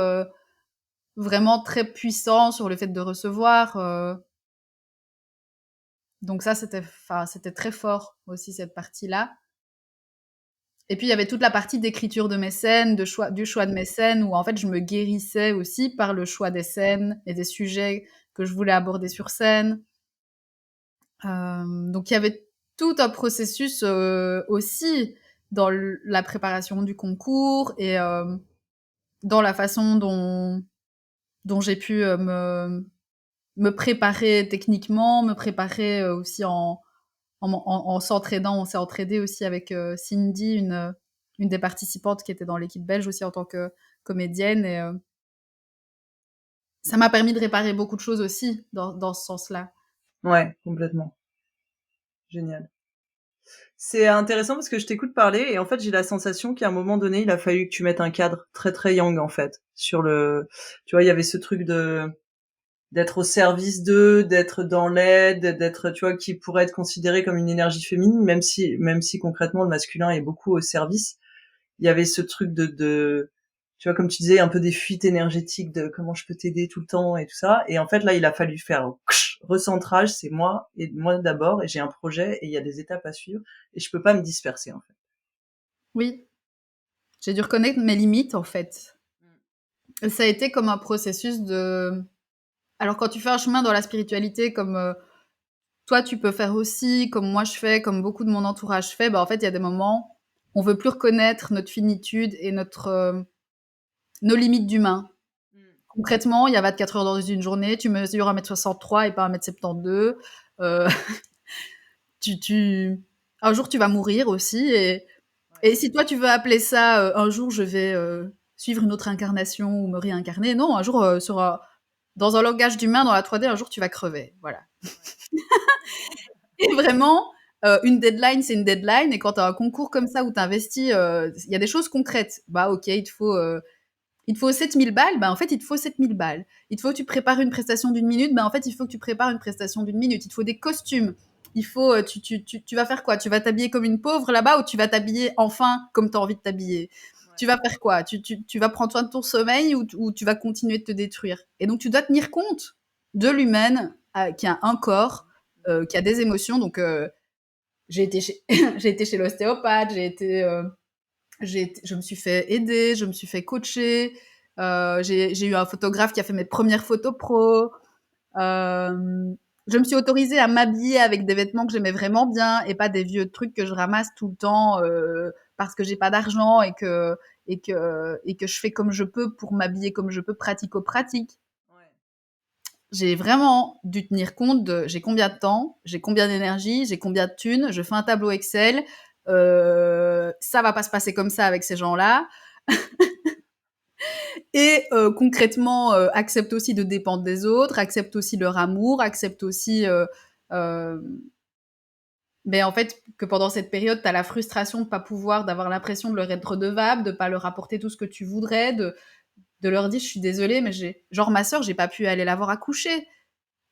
vraiment très puissant sur le fait de recevoir. Donc ça, c'était très fort aussi, cette partie-là. Et puis, il y avait toute la partie d'écriture de mes scènes, du choix de mes scènes, où en fait, je me guérissais aussi par le choix des scènes et des sujets que je voulais aborder sur scène. Donc il y avait tout un processus aussi dans la préparation du concours et dans la façon dont j'ai pu me préparer techniquement, me préparer aussi en s'entraidant. On s'est entraidé aussi avec Cindy, une des participantes qui était dans l'équipe belge aussi en tant que comédienne. Et ça m'a permis de réparer beaucoup de choses aussi dans ce sens-là. Ouais, complètement. Génial. C'est intéressant parce que je t'écoute parler et en fait j'ai la sensation qu'à un moment donné il a fallu que tu mettes un cadre très très yang en fait sur tu vois, il y avait ce truc d'être au service d'eux, d'être dans l'aide, d'être, tu vois, qui pourrait être considéré comme une énergie féminine, même si concrètement le masculin est beaucoup au service. Il y avait ce truc tu vois, comme tu disais, un peu des fuites énergétiques de comment je peux t'aider tout le temps et tout ça. Et en fait, là, il a fallu faire recentrage, c'est moi et moi d'abord, et j'ai un projet et il y a des étapes à suivre et je peux pas me disperser, en fait. Oui, j'ai dû reconnaître mes limites, en fait. Et ça a été comme un processus de... Alors, quand tu fais un chemin dans la spiritualité, comme toi, tu peux faire aussi, comme moi je fais, comme beaucoup de mon entourage fait, bah, en fait, il y a des moments, on veut plus reconnaître notre finitude et nos limites d'humain. Concrètement, il y a 24 heures dans une journée, tu mesures 1,63 m et pas 1,72 m. Euh, un jour, tu vas mourir aussi. Et si toi, tu veux appeler ça un jour, je vais suivre une autre incarnation ou me réincarner, non, un jour, dans un langage d'humain, dans la 3D, un jour, tu vas crever. Voilà. Et vraiment, une deadline, c'est une deadline. Et quand tu as un concours comme ça où tu investis, il y a des choses concrètes. Bah, ok, il te faut 7000 balles, bah en fait, il te faut 7000 balles. Il te faut que tu prépares une prestation d'une minute, bah en fait, il faut que tu prépares une prestation d'une minute. Il te faut des costumes. Il faut, tu vas faire quoi? Tu vas t'habiller comme une pauvre là-bas ou tu vas t'habiller enfin comme tu as envie de t'habiller? Tu vas faire quoi? Tu vas prendre soin de ton sommeil ou tu vas continuer de te détruire? Et donc, tu dois tenir compte de l'humaine qui a un corps, qui a des émotions. Donc, j'ai été chez, j'ai été chez l'ostéopathe, je me suis fait aider, je me suis fait coacher, j'ai eu un photographe qui a fait mes premières photos pro. Je me suis autorisée à m'habiller avec des vêtements que j'aimais vraiment bien et pas des vieux trucs que je ramasse tout le temps parce que j'ai pas d'argent et que je fais comme je peux pour m'habiller comme je peux, pratico-pratique. J'ai vraiment dû tenir compte de j'ai combien de temps, j'ai combien d'énergie, j'ai combien de thunes, je fais un tableau Excel. Ça va pas se passer comme ça avec ces gens-là. Et concrètement, accepte aussi de dépendre des autres, accepte aussi leur amour, accepte aussi euh, en fait que pendant cette période, tu as la frustration de pas pouvoir, d'avoir l'impression de leur être redevable, de pas leur apporter tout ce que tu voudrais, de leur dire je suis désolée, mais genre ma sœur, j'ai pas pu aller la voir accoucher.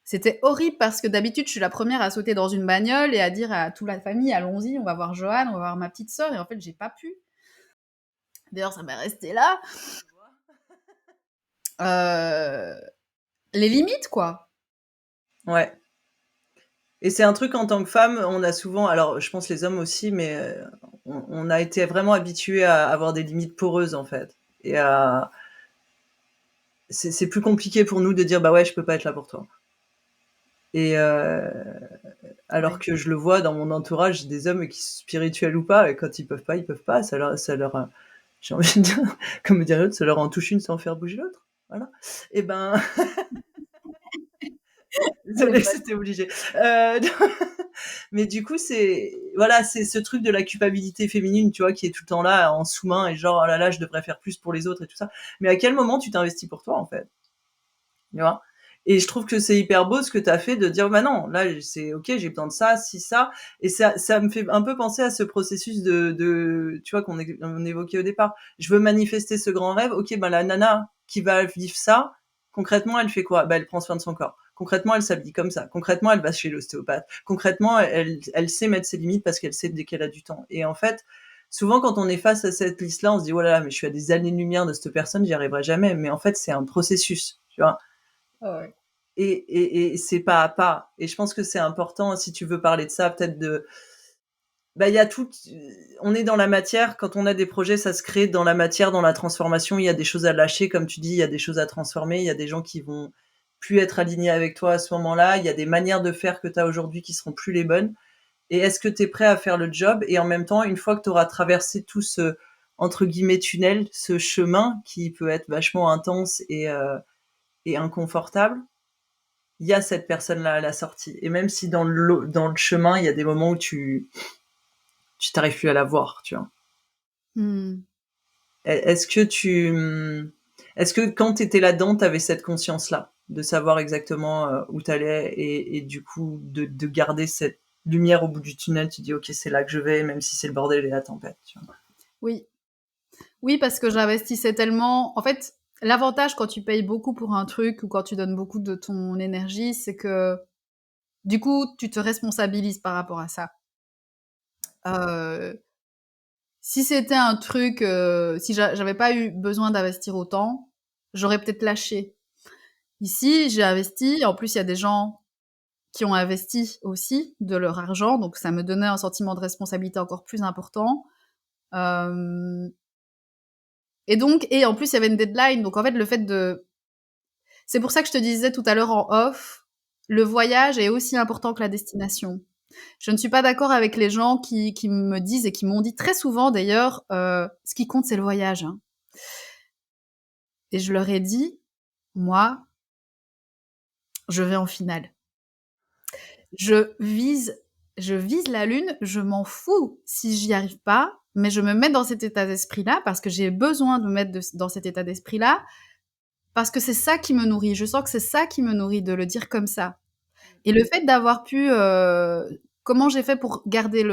C'était horrible parce que d'habitude, je suis la première à sauter dans une bagnole et à dire à toute la famille, allons-y, on va voir Joanne, on va voir ma petite sœur. Et en fait, j'ai pas pu. D'ailleurs, ça m'est resté là. Euh, les limites, quoi. Ouais. Et c'est un truc en tant que femme, on a souvent, alors je pense les hommes aussi, mais on a été vraiment habitués à avoir des limites poreuses en fait. Et c'est plus compliqué pour nous de dire bah ouais, je peux pas être là pour toi. Et alors Ouais. que je le vois dans mon entourage, des hommes qui sont spirituels ou pas, et quand ils peuvent pas, ils peuvent pas. Ça leur, j'ai envie de dire, comme dirait l'autre, ça leur en touche une sans faire bouger l'autre. Voilà. Et ben, Elle est désolée, bonne. c'était obligé. Euh, mais du coup, c'est voilà, c'est ce truc de la culpabilité féminine, tu vois, qui est tout le temps là en sous-main et genre oh là là, je devrais faire plus pour les autres et tout ça. Mais à quel moment tu t'investis pour toi en fait, tu vois? Et je trouve que c'est hyper beau ce que tu as fait de dire bah non, là c'est OK, j'ai besoin de ça, si ça et ça me fait un peu penser à ce processus de tu vois on évoquait au départ. Je veux manifester ce grand rêve. OK, ben la nana qui va vivre ça, concrètement, elle fait quoi? Bah elle prend soin de son corps. Concrètement, elle s'habille comme ça. Concrètement, elle va chez l'ostéopathe. Concrètement, elle sait mettre ses limites parce qu'elle sait dès qu'elle a du temps. Et en fait, souvent quand on est face à cette liste-là, on se dit oh là là, mais je suis à des années-lumière de cette personne, j'y arriverai jamais. Mais en fait, c'est un processus, tu vois. Ah ouais. Et c'est pas à pas. Et je pense que c'est important, si tu veux parler de ça, peut-être de, bah, il y a tout, on est dans la matière. Quand on a des projets, ça se crée dans la matière, dans la transformation. Il y a des choses à lâcher, comme tu dis, il y a des choses à transformer. Il y a des gens qui vont plus être alignés avec toi à ce moment-là. Il y a des manières de faire que tu as aujourd'hui qui seront plus les bonnes. Et est-ce que tu es prêt à faire le job? Et en même temps, une fois que tu auras traversé tout ce, entre guillemets, tunnel, ce chemin qui peut être vachement intense et inconfortable, il y a cette personne-là à la sortie. Et même si dans le chemin, il y a des moments où tu t'arrives plus à la voir, tu vois. Hmm. Est-ce que est-ce que quand tu étais là-dedans, tu avais cette conscience-là, de savoir exactement où tu allais et du coup de garder cette lumière au bout du tunnel, tu dis ok, c'est là que je vais, même si c'est le bordel et la tempête, tu vois. Oui. Oui, parce que j'investissais tellement. En fait, l'avantage quand tu payes beaucoup pour un truc ou quand tu donnes beaucoup de ton énergie, c'est que du coup, tu te responsabilises par rapport à ça. Euh, Si c'était un truc, si j'avais pas eu besoin d'investir autant, j'aurais peut-être lâché. Ici, j'ai investi. En plus, il y a des gens qui ont investi aussi de leur argent, donc ça me donnait un sentiment de responsabilité encore plus important. Euh, et en plus, il y avait une deadline. Donc en fait, c'est pour ça que je te disais tout à l'heure en off, le voyage est aussi important que la destination. Je ne suis pas d'accord avec les gens qui me disent et qui m'ont dit très souvent d'ailleurs, ce qui compte c'est le voyage, hein. Et je leur ai dit, moi, je vais en finale. Je vise, je vise la lune, je m'en fous si j'y arrive pas, mais je me mets dans cet état d'esprit-là parce que j'ai besoin de me mettre dans cet état d'esprit-là parce que c'est ça qui me nourrit. Je sens que c'est ça qui me nourrit de le dire comme ça. Et le fait d'avoir pu, comment j'ai fait pour garder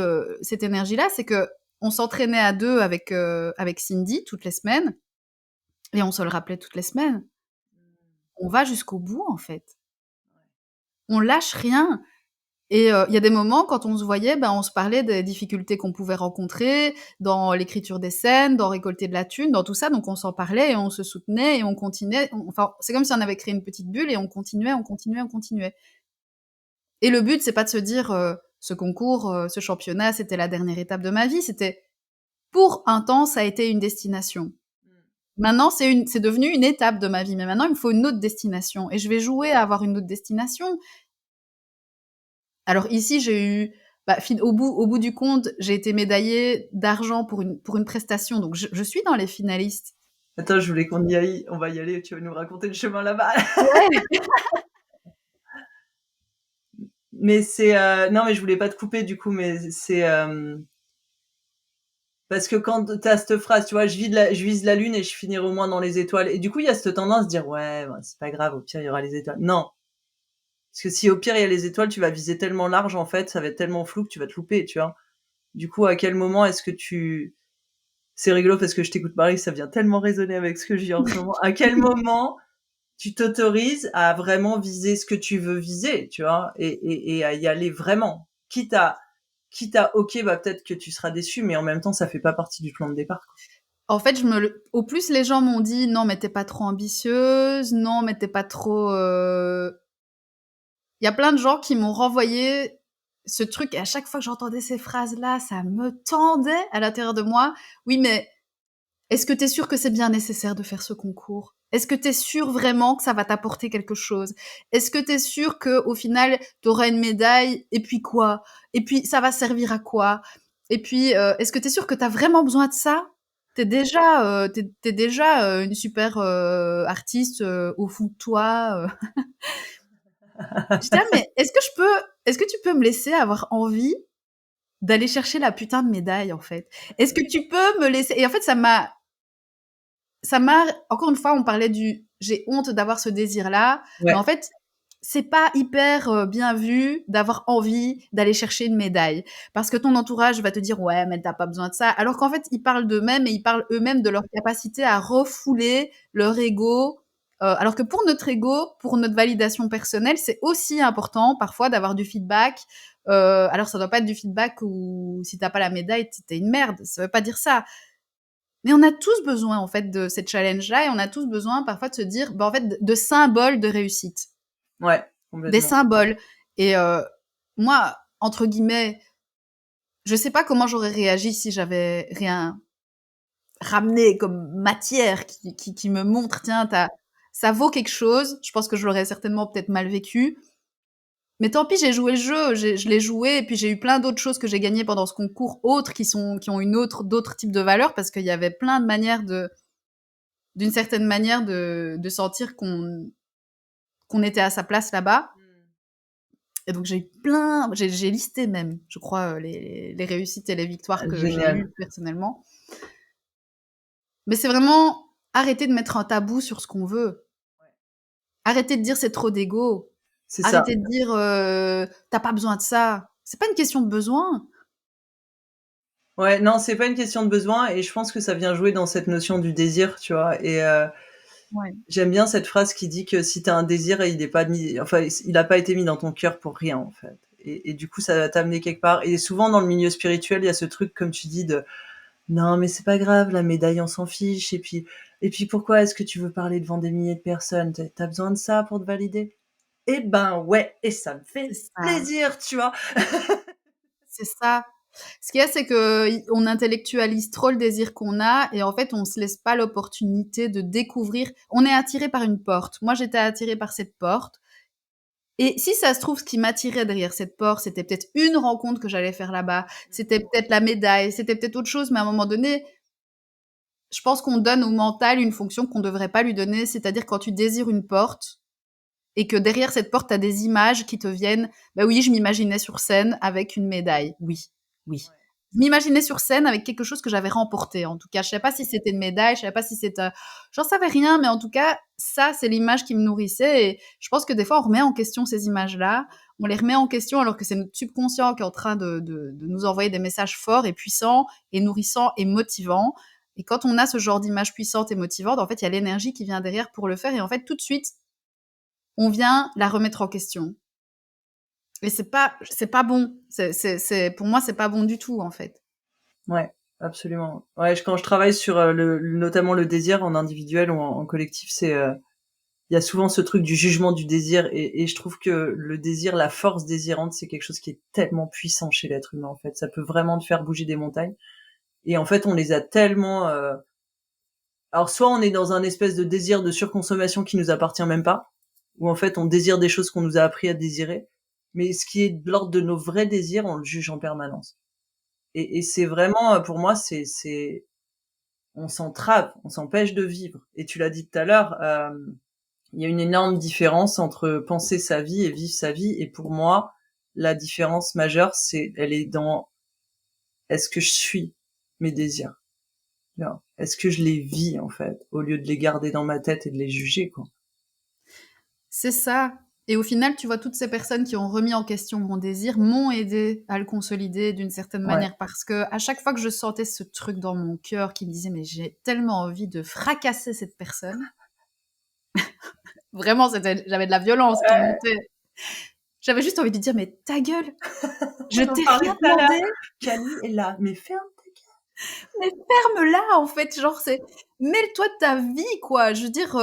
cette énergie-là, c'est que on s'entraînait à deux avec Cindy toutes les semaines, et on se le rappelait toutes les semaines. On va jusqu'au bout en fait. On lâche rien. Et il y a des moments quand on se voyait, ben on se parlait des difficultés qu'on pouvait rencontrer dans l'écriture des scènes, dans récolter de la thune, dans tout ça. Donc on s'en parlait et on se soutenait et on continuait. Enfin, c'est comme si on avait créé une petite bulle et on continuait, on continuait, on continuait. Et le but, c'est pas de se dire ce concours, ce championnat, c'était la dernière étape de ma vie. C'était pour un temps, ça a été une destination. Maintenant, c'est devenu une étape de ma vie, mais maintenant, il me faut une autre destination. Et je vais jouer à avoir une autre destination. Alors ici, j'ai eu, au bout du compte, j'ai été médaillée d'argent pour une prestation. Donc je suis dans les finalistes. Attends, je voulais qu'on y aille. On va y aller. Tu vas nous raconter le chemin là-bas. Ouais. Mais c'est non, mais je voulais pas te couper du coup, mais c'est parce que quand t'as cette phrase, tu vois, je vise la lune et je finirai au moins dans les étoiles. Et du coup, il y a cette tendance de dire ouais, c'est pas grave, au pire il y aura les étoiles. Non, parce que si au pire il y a les étoiles, tu vas viser tellement large en fait, ça va être tellement flou que tu vas te louper, tu vois. Du coup, à quel moment est-ce que c'est rigolo parce que je t'écoute Marie, ça vient tellement résonner avec ce que je vis en ce moment. À quel moment tu t'autorises à vraiment viser ce que tu veux viser, tu vois, et à y aller vraiment. Quitte à, ok, peut-être que tu seras déçu, mais en même temps, ça fait pas partie du plan de départ, quoi. En fait, au plus les gens m'ont dit non, mais t'es pas trop ambitieuse, non, mais t'es pas trop. Il y a plein de gens qui m'ont renvoyé ce truc, et à chaque fois que j'entendais ces phrases-là, ça me tendait à l'intérieur de moi. Oui, mais est-ce que t'es sûr que c'est bien nécessaire de faire ce concours? Est-ce que t'es sûr vraiment que ça va t'apporter quelque chose? Est-ce que t'es sûr que au final t'auras une médaille et puis quoi? Et puis ça va servir à quoi? Et puis est-ce que t'es sûr que t'as vraiment besoin de ça? T'es déjà une super artiste au fond de toi. J'étais là, mais est-ce que tu peux me laisser avoir envie d'aller chercher la putain de médaille en fait? Est-ce que tu peux me laisser? Et en fait, ça m'a encore une fois, on parlait du j'ai honte d'avoir ce désir-là, mais Ouais. en fait, c'est pas hyper bien vu d'avoir envie d'aller chercher une médaille parce que ton entourage va te dire ouais, mais t'as pas besoin de ça, alors qu'en fait, ils parlent d'eux-mêmes et ils parlent eux-mêmes de leur capacité à refouler leur ego. Alors que pour notre ego, pour notre validation personnelle, c'est aussi important parfois d'avoir du feedback. Alors ça doit pas être du feedback où si t'as pas la médaille, t'es une merde. Ça veut pas dire ça. Mais on a tous besoin, en fait, de ces challenges-là et on a tous besoin, parfois, de se dire, en fait, de symboles de réussite. Ouais, Des complètement. symboles. Et moi, entre guillemets, je sais pas comment j'aurais réagi si j'avais rien ramené comme matière qui me montre, tiens, ça vaut quelque chose. Je pense que je l'aurais certainement peut-être mal vécu. Mais tant pis, j'ai joué le jeu, je l'ai joué, et puis j'ai eu plein d'autres choses que j'ai gagnées pendant ce concours, autres qui ont d'autres types de valeurs, parce qu'il y avait plein de manières d'une certaine manière de sentir qu'on était à sa place là-bas. Et donc j'ai listé même, je crois, les réussites et les victoires que j'ai Génial. eues personnellement. Mais c'est vraiment arrêter de mettre un tabou sur ce qu'on veut. Arrêter de dire c'est trop d'ego. C'est ça. Arrêter de dire t'as pas besoin de ça. C'est pas une question de besoin. Ouais, non, c'est pas une question de besoin et je pense que ça vient jouer dans cette notion du désir, tu vois. Et Ouais. j'aime bien cette phrase qui dit que si t'as un désir, il est pas mis, enfin, il a pas été mis dans ton cœur pour rien, en fait. Et du coup, ça va t'amener quelque part. Et souvent, dans le milieu spirituel, il y a ce truc, comme tu dis, Non, mais c'est pas grave, la médaille, on s'en fiche. Et puis pourquoi est-ce que tu veux parler devant des milliers de personnes? T'as besoin de ça pour te valider? Eh ben ouais, et ça me C'est fait ça, plaisir, tu vois. c'est ça. Ce qu'il y a, c'est qu'on intellectualise trop le désir qu'on a et en fait, on se laisse pas l'opportunité de découvrir. On est attiré par une porte. Moi, j'étais attirée par cette porte. Et si ça se trouve, ce qui m'attirait derrière cette porte, c'était peut-être une rencontre que j'allais faire là-bas, c'était peut-être la médaille, c'était peut-être autre chose, mais à un moment donné, je pense qu'on donne au mental une fonction qu'on devrait pas lui donner, c'est-à-dire quand tu désires une porte et que derrière cette porte, tu as des images qui te viennent. Bah oui, je m'imaginais sur scène avec une médaille. Oui, oui. Ouais. Je m'imaginais sur scène avec quelque chose que j'avais remporté. En tout cas, je savais pas si c'était une médaille, je savais pas si c'était, j'en savais rien, mais en tout cas, ça, c'est l'image qui me nourrissait. Et je pense que des fois, on remet en question ces images-là. On les remet en question alors que c'est notre subconscient qui est en train de nous envoyer des messages forts et puissants et nourrissants et motivants. Et quand on a ce genre d'image puissante et motivante, en fait, il y a l'énergie qui vient derrière pour le faire. Et en fait, tout de suite, on vient la remettre en question. Et c'est pas bon. Pour moi, c'est pas bon du tout, en fait. Ouais, absolument. Ouais, quand je travaille sur notamment le désir en individuel ou en collectif, il y a souvent ce truc du jugement du désir et je trouve que le désir, la force désirante, c'est quelque chose qui est tellement puissant chez l'être humain en fait. Ça peut vraiment te faire bouger des montagnes. Et en fait, on les a tellement. Alors soit on est dans un espèce de désir de surconsommation qui nous appartient même pas, où en fait on désire des choses qu'on nous a appris à désirer, mais ce qui est de l'ordre de nos vrais désirs, on le juge en permanence. Et c'est vraiment, pour moi, on s'entrave, on s'empêche de vivre. Et tu l'as dit tout à l'heure, il y a une énorme différence entre penser sa vie et vivre sa vie. Et pour moi, la différence majeure, elle est dans est-ce que je suis mes désirs? Bien. Est-ce que je les vis en fait, au lieu de les garder dans ma tête et de les juger, quoi. C'est ça. Et au final, tu vois, toutes ces personnes qui ont remis en question mon désir m'ont aidé à le consolider d'une certaine Ouais. manière parce que à chaque fois que je sentais ce truc dans mon cœur qui me disait mais j'ai tellement envie de fracasser cette personne, vraiment, j'avais de la violence qui Ouais. montait. J'avais juste envie de dire mais ta gueule, je On en t'ai parlait rien tout à l'heure. demandé, Camille est là, mais ferme ta gueule. mais ferme-la en fait, genre c'est mêle-toi de ta vie quoi. Je veux dire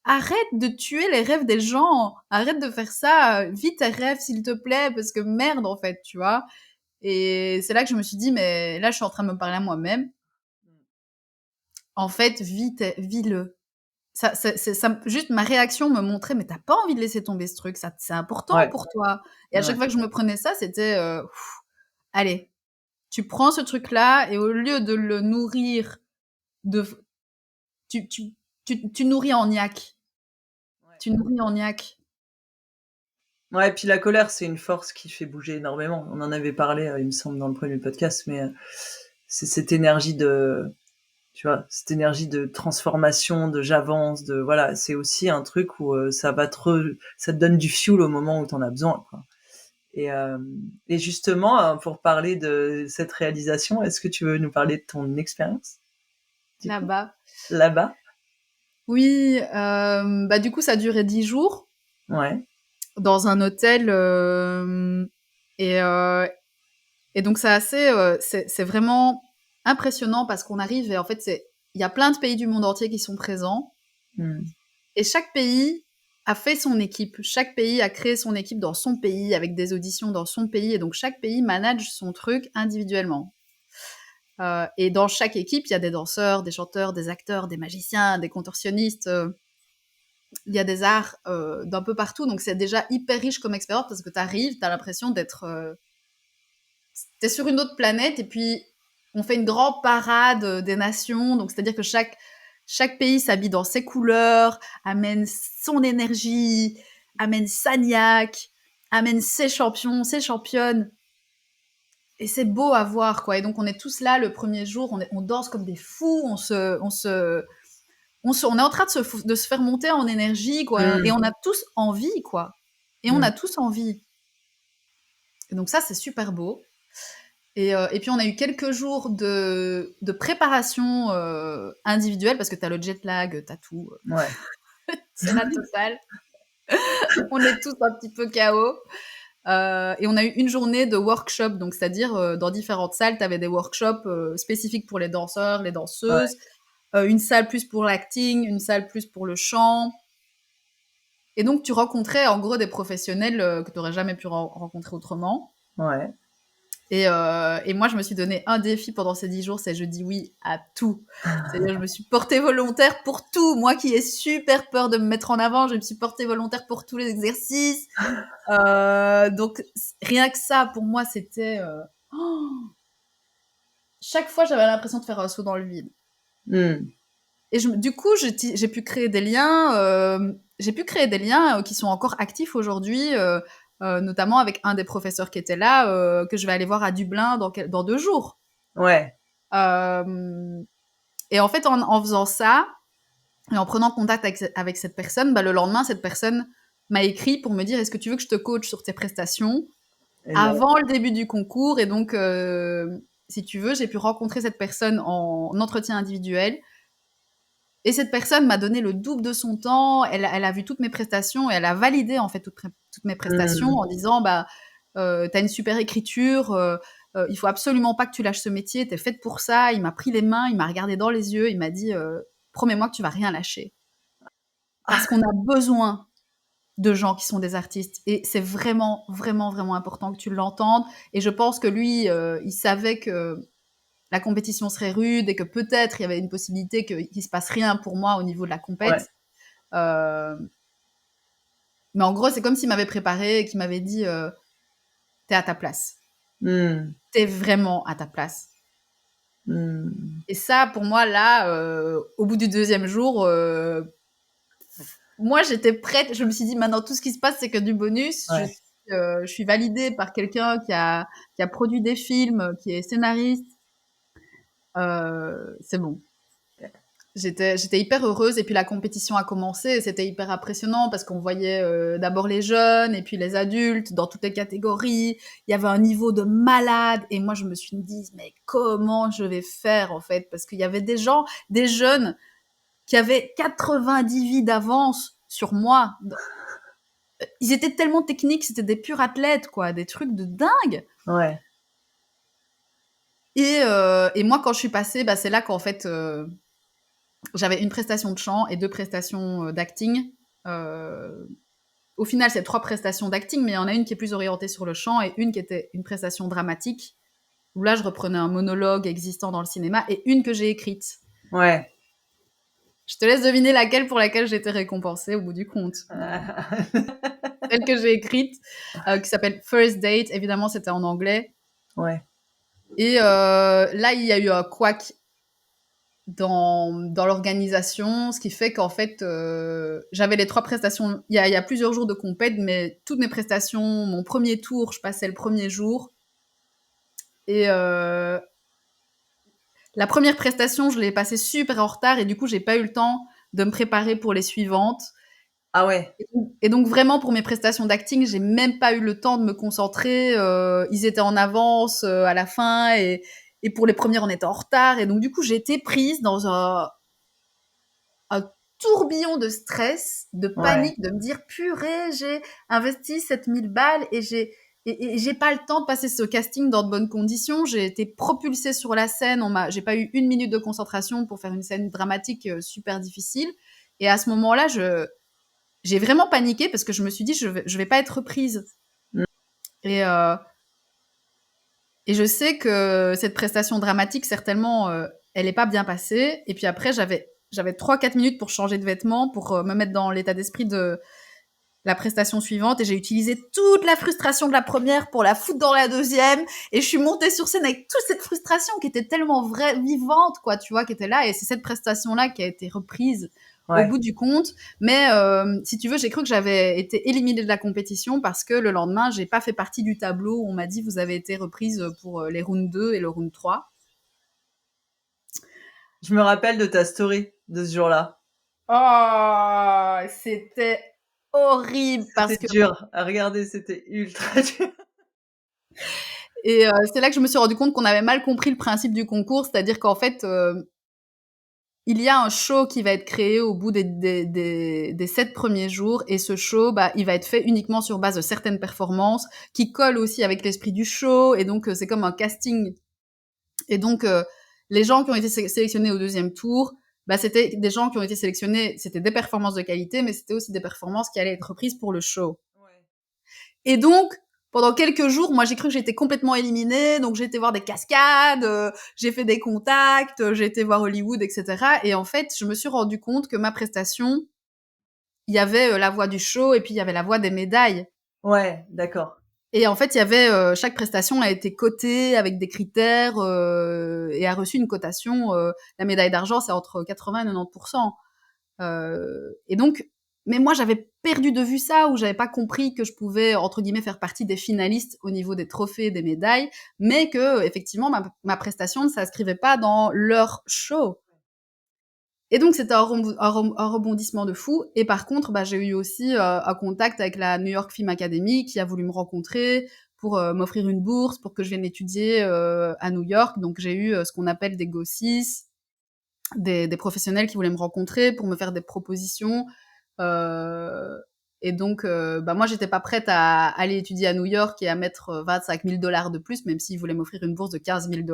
arrête de tuer les rêves des gens, arrête de faire ça, vis tes rêves s'il te plaît parce que merde en fait, tu vois. Et c'est là que je me suis dit mais là je suis en train de me parler à moi-même. En fait, vis-le. Juste ma réaction me montrait mais t'as pas envie de laisser tomber ce truc, ça c'est important Ouais, pour toi. Et à chaque ouais, fois que je me prenais ça, c'était allez, tu prends ce truc-là et au lieu de le nourrir de tu, tu, tu nourris en niaque. ouais. Tu nourris en niaque. Ouais, puis la colère, c'est une force qui fait bouger énormément. On en avait parlé, il me semble, dans le premier podcast, mais c'est cette énergie tu vois, cette énergie de transformation, de j'avance, de voilà, c'est aussi un truc où ça te donne du fuel au moment où t'en as besoin, quoi. Et, euh, et justement, pour parler de cette réalisation, est-ce que tu veux nous parler de ton expérience, du coup, Là-bas. là-bas? Oui, bah du coup ça durait 10 jours Ouais. dans un hôtel et, euh, et donc c'est vraiment impressionnant parce qu'on arrive et en fait il y a plein de pays du monde entier qui sont présents Hmm. et chaque pays a fait son équipe, chaque pays a créé son équipe dans son pays avec des auditions dans son pays et donc chaque pays manage son truc individuellement. Et dans chaque équipe, il y a des danseurs, des chanteurs, des acteurs, des magiciens, des contorsionnistes. Il y a des arts d'un peu partout, donc c'est déjà hyper riche comme expérience parce que tu arrives, tu as l'impression d'être t'es sur une autre planète et puis on fait une grande parade des nations. Donc c'est-à-dire que chaque pays s'habille dans ses couleurs, amène son énergie, amène sa niaque, amène ses champions, ses championnes. Et c'est beau à voir, quoi. Et donc on est tous là le premier jour, on danse comme des fous, on est en train de se faire monter en énergie, quoi. Et Hmm. on a tous envie, quoi. Et on Hmm. a tous envie. Et donc ça, c'est super beau. Et puis on a eu quelques jours de préparation individuelle parce que t'as le jet lag, t'as tout, Ouais. c'est la totale. On est tous un petit peu KO. Et on a eu une journée de workshop, donc c'est-à-dire dans différentes salles, tu avais des workshops spécifiques pour les danseurs, les Ouais. danseuses, une salle plus pour l'acting, une salle plus pour le chant. Et donc, tu rencontrais en gros des professionnels que tu n'aurais jamais pu rencontrer autrement. Ouais. Et moi, je me suis donné un défi pendant ces 10 jours, c'est je dis oui à tout. C'est-à-dire, je me suis portée volontaire pour tout. Moi qui ai super peur de me mettre en avant, je me suis portée volontaire pour tous les exercices. Donc, rien que ça, pour moi, c'était... Chaque fois, j'avais l'impression de faire un saut dans le vide. Et du coup, j'ai pu créer des liens. J'ai pu créer des liens qui sont encore actifs aujourd'hui, notamment avec un des professeurs qui était là, que je vais aller voir à Dublin dans 2 jours. Ouais. Et en fait, en faisant ça, et en prenant contact avec cette personne, le lendemain, cette personne m'a écrit pour me dire: est-ce que tu veux que je te coach sur tes prestations avant le début du concours? Et donc, si tu veux, j'ai pu rencontrer cette personne en entretien individuel. Et cette personne m'a donné le double de son temps. Elle a vu toutes mes prestations et elle a validé en fait toutes mes prestations en disant t'as une super écriture, il faut absolument pas que tu lâches ce métier, t'es faite pour ça. Il m'a pris les mains, il m'a regardé dans les yeux, il m'a dit promets-moi que tu vas rien lâcher parce qu'on a besoin de gens qui sont des artistes et c'est vraiment vraiment vraiment important que tu l'entendes. Et je pense que lui, il savait que la compétition serait rude et que peut-être il y avait une possibilité qu'il se passe rien pour moi au niveau de la compète. Ouais. Mais en gros, c'est comme s'il m'avait préparé et qu'il m'avait dit t'es à ta place. T'es vraiment à ta place. Et ça, pour moi, là, au bout du 2e jour, moi, j'étais prête. Je me suis dit, maintenant, tout ce qui se passe, c'est que du bonus. Ouais. Je suis validée par quelqu'un qui a produit des films, qui est scénariste. C'est bon. J'étais hyper heureuse et puis la compétition a commencé et c'était hyper impressionnant parce qu'on voyait d'abord les jeunes et puis les adultes dans toutes les catégories. Il y avait un niveau de malade et moi je me suis dit mais comment je vais faire en fait, parce qu'il y avait des gens, des jeunes qui avaient 90 vies d'avance sur moi. Ils étaient tellement techniques, c'était des purs athlètes quoi, des trucs de dingue. Ouais. Et moi quand je suis passée, c'est là qu'en fait j'avais une prestation de chant et 2 prestations d'acting. Au final, c'est 3 prestations d'acting, mais il y en a une qui est plus orientée sur le chant et une qui était une prestation dramatique, où là, je reprenais un monologue existant dans le cinéma et une que j'ai écrite. Ouais. Je te laisse deviner laquelle pour laquelle j'ai été récompensée au bout du compte. Celle que j'ai écrite, qui s'appelle First Date. Évidemment, c'était en anglais. Ouais. Et là, il y a eu un couac dans l'organisation, ce qui fait qu'en fait, j'avais les 3 prestations. Il y a plusieurs jours de compète, mais toutes mes prestations, mon premier tour, je passais le premier jour. Et la première prestation, je l'ai passée super en retard et du coup, j'ai pas eu le temps de me préparer pour les suivantes. Ah ouais. Et donc vraiment, pour mes prestations d'acting, j'ai même pas eu le temps de me concentrer. Ils étaient en avance à la fin et pour les premières, on était en retard. Et donc, du coup, j'ai été prise dans un tourbillon de stress, de panique, de me dire purée, j'ai investi 7000 balles et j'ai pas le temps de passer ce casting dans de bonnes conditions. J'ai été propulsée sur la scène. J'ai pas eu 1 minute de concentration pour faire une scène dramatique super difficile. Et à ce moment-là, j'ai vraiment paniqué parce que je me suis dit je vais pas être reprise. Et je sais que cette prestation dramatique, certainement, elle est pas bien passée. Et puis après, j'avais 3-4 minutes pour changer de vêtements, pour me mettre dans l'état d'esprit de la prestation suivante. Et j'ai utilisé toute la frustration de la première pour la foutre dans la deuxième. Et je suis montée sur scène avec toute cette frustration qui était tellement vraie, vivante, quoi, tu vois, qui était là. Et c'est cette prestation-là qui a été reprise au bout du compte. Mais si tu veux, j'ai cru que j'avais été éliminée de la compétition parce que le lendemain, j'ai pas fait partie du tableau où on m'a dit vous avez été reprise pour les rounds 2 et le round 3. Je me rappelle de ta story de ce jour-là. Oh, c'était horrible parce que... C'était dur à regarder, c'était ultra dur. Et c'est là que je me suis rendu compte qu'on avait mal compris le principe du concours, c'est-à-dire qu'en fait, il y a un show qui va être créé au bout des 7 premiers jours, et ce show, bah, il va être fait uniquement sur base de certaines performances qui collent aussi avec l'esprit du show, et donc c'est comme un casting. Et donc les gens qui ont été sélectionnés au deuxième tour, bah, c'était des gens qui ont été sélectionnés, c'était des performances de qualité, mais c'était aussi des performances qui allaient être reprises pour le show. Ouais. Et donc, pendant quelques jours, moi, j'ai cru que j'étais complètement éliminée. Donc, j'ai été voir des cascades, j'ai fait des contacts, j'ai été voir Hollywood, etc. Et en fait, je me suis rendu compte que ma prestation, il y avait la voix du show et puis il y avait la voix des médailles. Ouais, d'accord. Et en fait, il y avait chaque prestation a été cotée avec des critères et a reçu une cotation. La médaille d'argent, c'est entre 80 et 90%. Et donc, mais moi, j'avais perdu de vue ça, ou j'avais pas compris que je pouvais, entre guillemets, faire partie des finalistes au niveau des trophées, des médailles, mais que, effectivement, ma prestation ne s'inscrivait pas dans leur show. Et donc, c'était un rebondissement de fou. Et par contre, bah, j'ai eu aussi un contact avec la New York Film Academy qui a voulu me rencontrer pour m'offrir une bourse pour que je vienne étudier à New York. Donc, j'ai eu ce qu'on appelle des GO6, des professionnels qui voulaient me rencontrer pour me faire des propositions. Et donc, bah, moi, j'étais pas prête à aller étudier à New York et à mettre 25 000 $ de plus, même s'ils voulaient m'offrir une bourse de 15 000 $.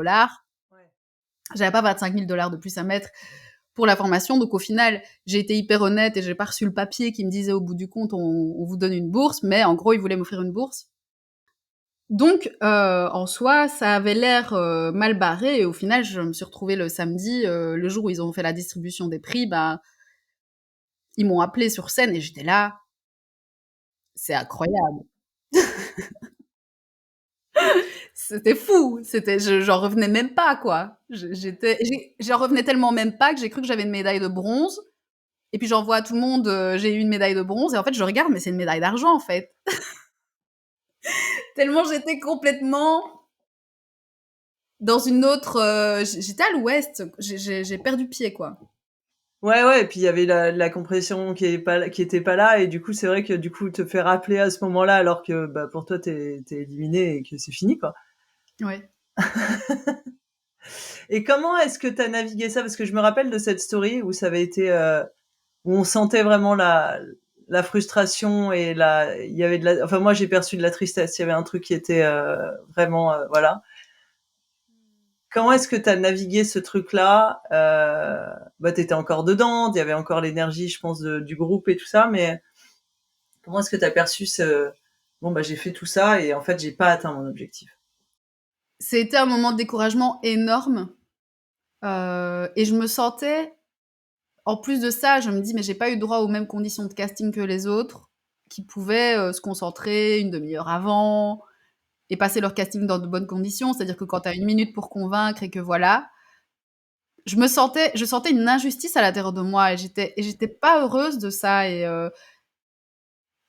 Ouais. J'avais pas 25 000 $ de plus à mettre pour la formation. Donc, au final, j'ai été hyper honnête et j'ai pas reçu le papier qui me disait au bout du compte, on vous donne une bourse, mais en gros, ils voulaient m'offrir une bourse. Donc, en soi, ça avait l'air mal barré, et au final, je me suis retrouvée le samedi, le jour où ils ont fait la distribution des prix, bah, ils m'ont appelée sur scène et j'étais là, c'est incroyable. C'était fou, j'en revenais même pas, quoi. J'en revenais tellement même pas que j'ai cru que j'avais une médaille de bronze. Et puis j'envoie à tout le monde, j'ai eu une médaille de bronze, et en fait je regarde, mais c'est une médaille d'argent en fait. Tellement j'étais complètement dans une autre, j'étais à l'ouest, j'ai perdu pied, quoi. Ouais, ouais, et puis il y avait la compression qui était pas là, et du coup, c'est vrai que du coup, te fait rappeler à ce moment-là, alors que bah, pour toi, t'es éliminé et que c'est fini, quoi. Ouais. Et comment est-ce que t'as navigué ça? Parce que je me rappelle de cette story où ça avait été, où on sentait vraiment la frustration et il y avait enfin moi j'ai perçu de la tristesse. Il y avait un truc qui était vraiment, voilà. Comment est-ce que tu as navigué ce truc-là? Bah, t'étais encore dedans, il y avait encore l'énergie, je pense, du groupe et tout ça, mais comment est-ce que tu as perçu bon, bah, j'ai fait tout ça et en fait, j'ai pas atteint mon objectif? C'était un moment de découragement énorme, et je me sentais, en plus de ça, je me dis: «Mais j'ai pas eu droit aux mêmes conditions de casting que les autres, qui pouvaient, se concentrer une demi-heure avant et passer leur casting dans de bonnes conditions». C'est-à-dire que quand tu as 1 minute pour convaincre et que voilà, je sentais une injustice à l'intérieur de moi, et j'étais pas heureuse de ça. Et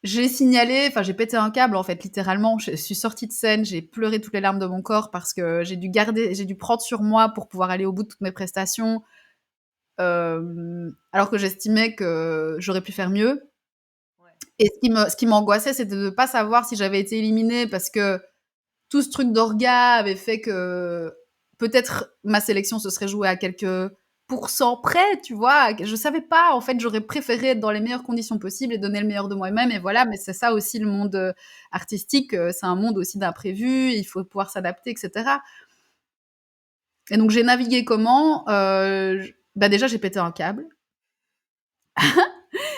j'ai signalé, enfin j'ai pété un câble en fait, littéralement. Je suis sortie de scène, j'ai pleuré toutes les larmes de mon corps parce que j'ai dû prendre sur moi pour pouvoir aller au bout de toutes mes prestations, alors que j'estimais que j'aurais pu faire mieux. Ouais. Et ce qui m'angoissait, c'était de ne pas savoir si j'avais été éliminée, parce que tout ce truc d'orga avait fait que peut-être ma sélection se serait jouée à quelques pourcents près, tu vois. Je savais pas, en fait, j'aurais préféré être dans les meilleures conditions possibles et donner le meilleur de moi-même, et voilà. Mais c'est ça aussi le monde artistique, c'est un monde aussi d'imprévus, il faut pouvoir s'adapter, etc. Et donc j'ai navigué comment bah déjà j'ai pété un câble.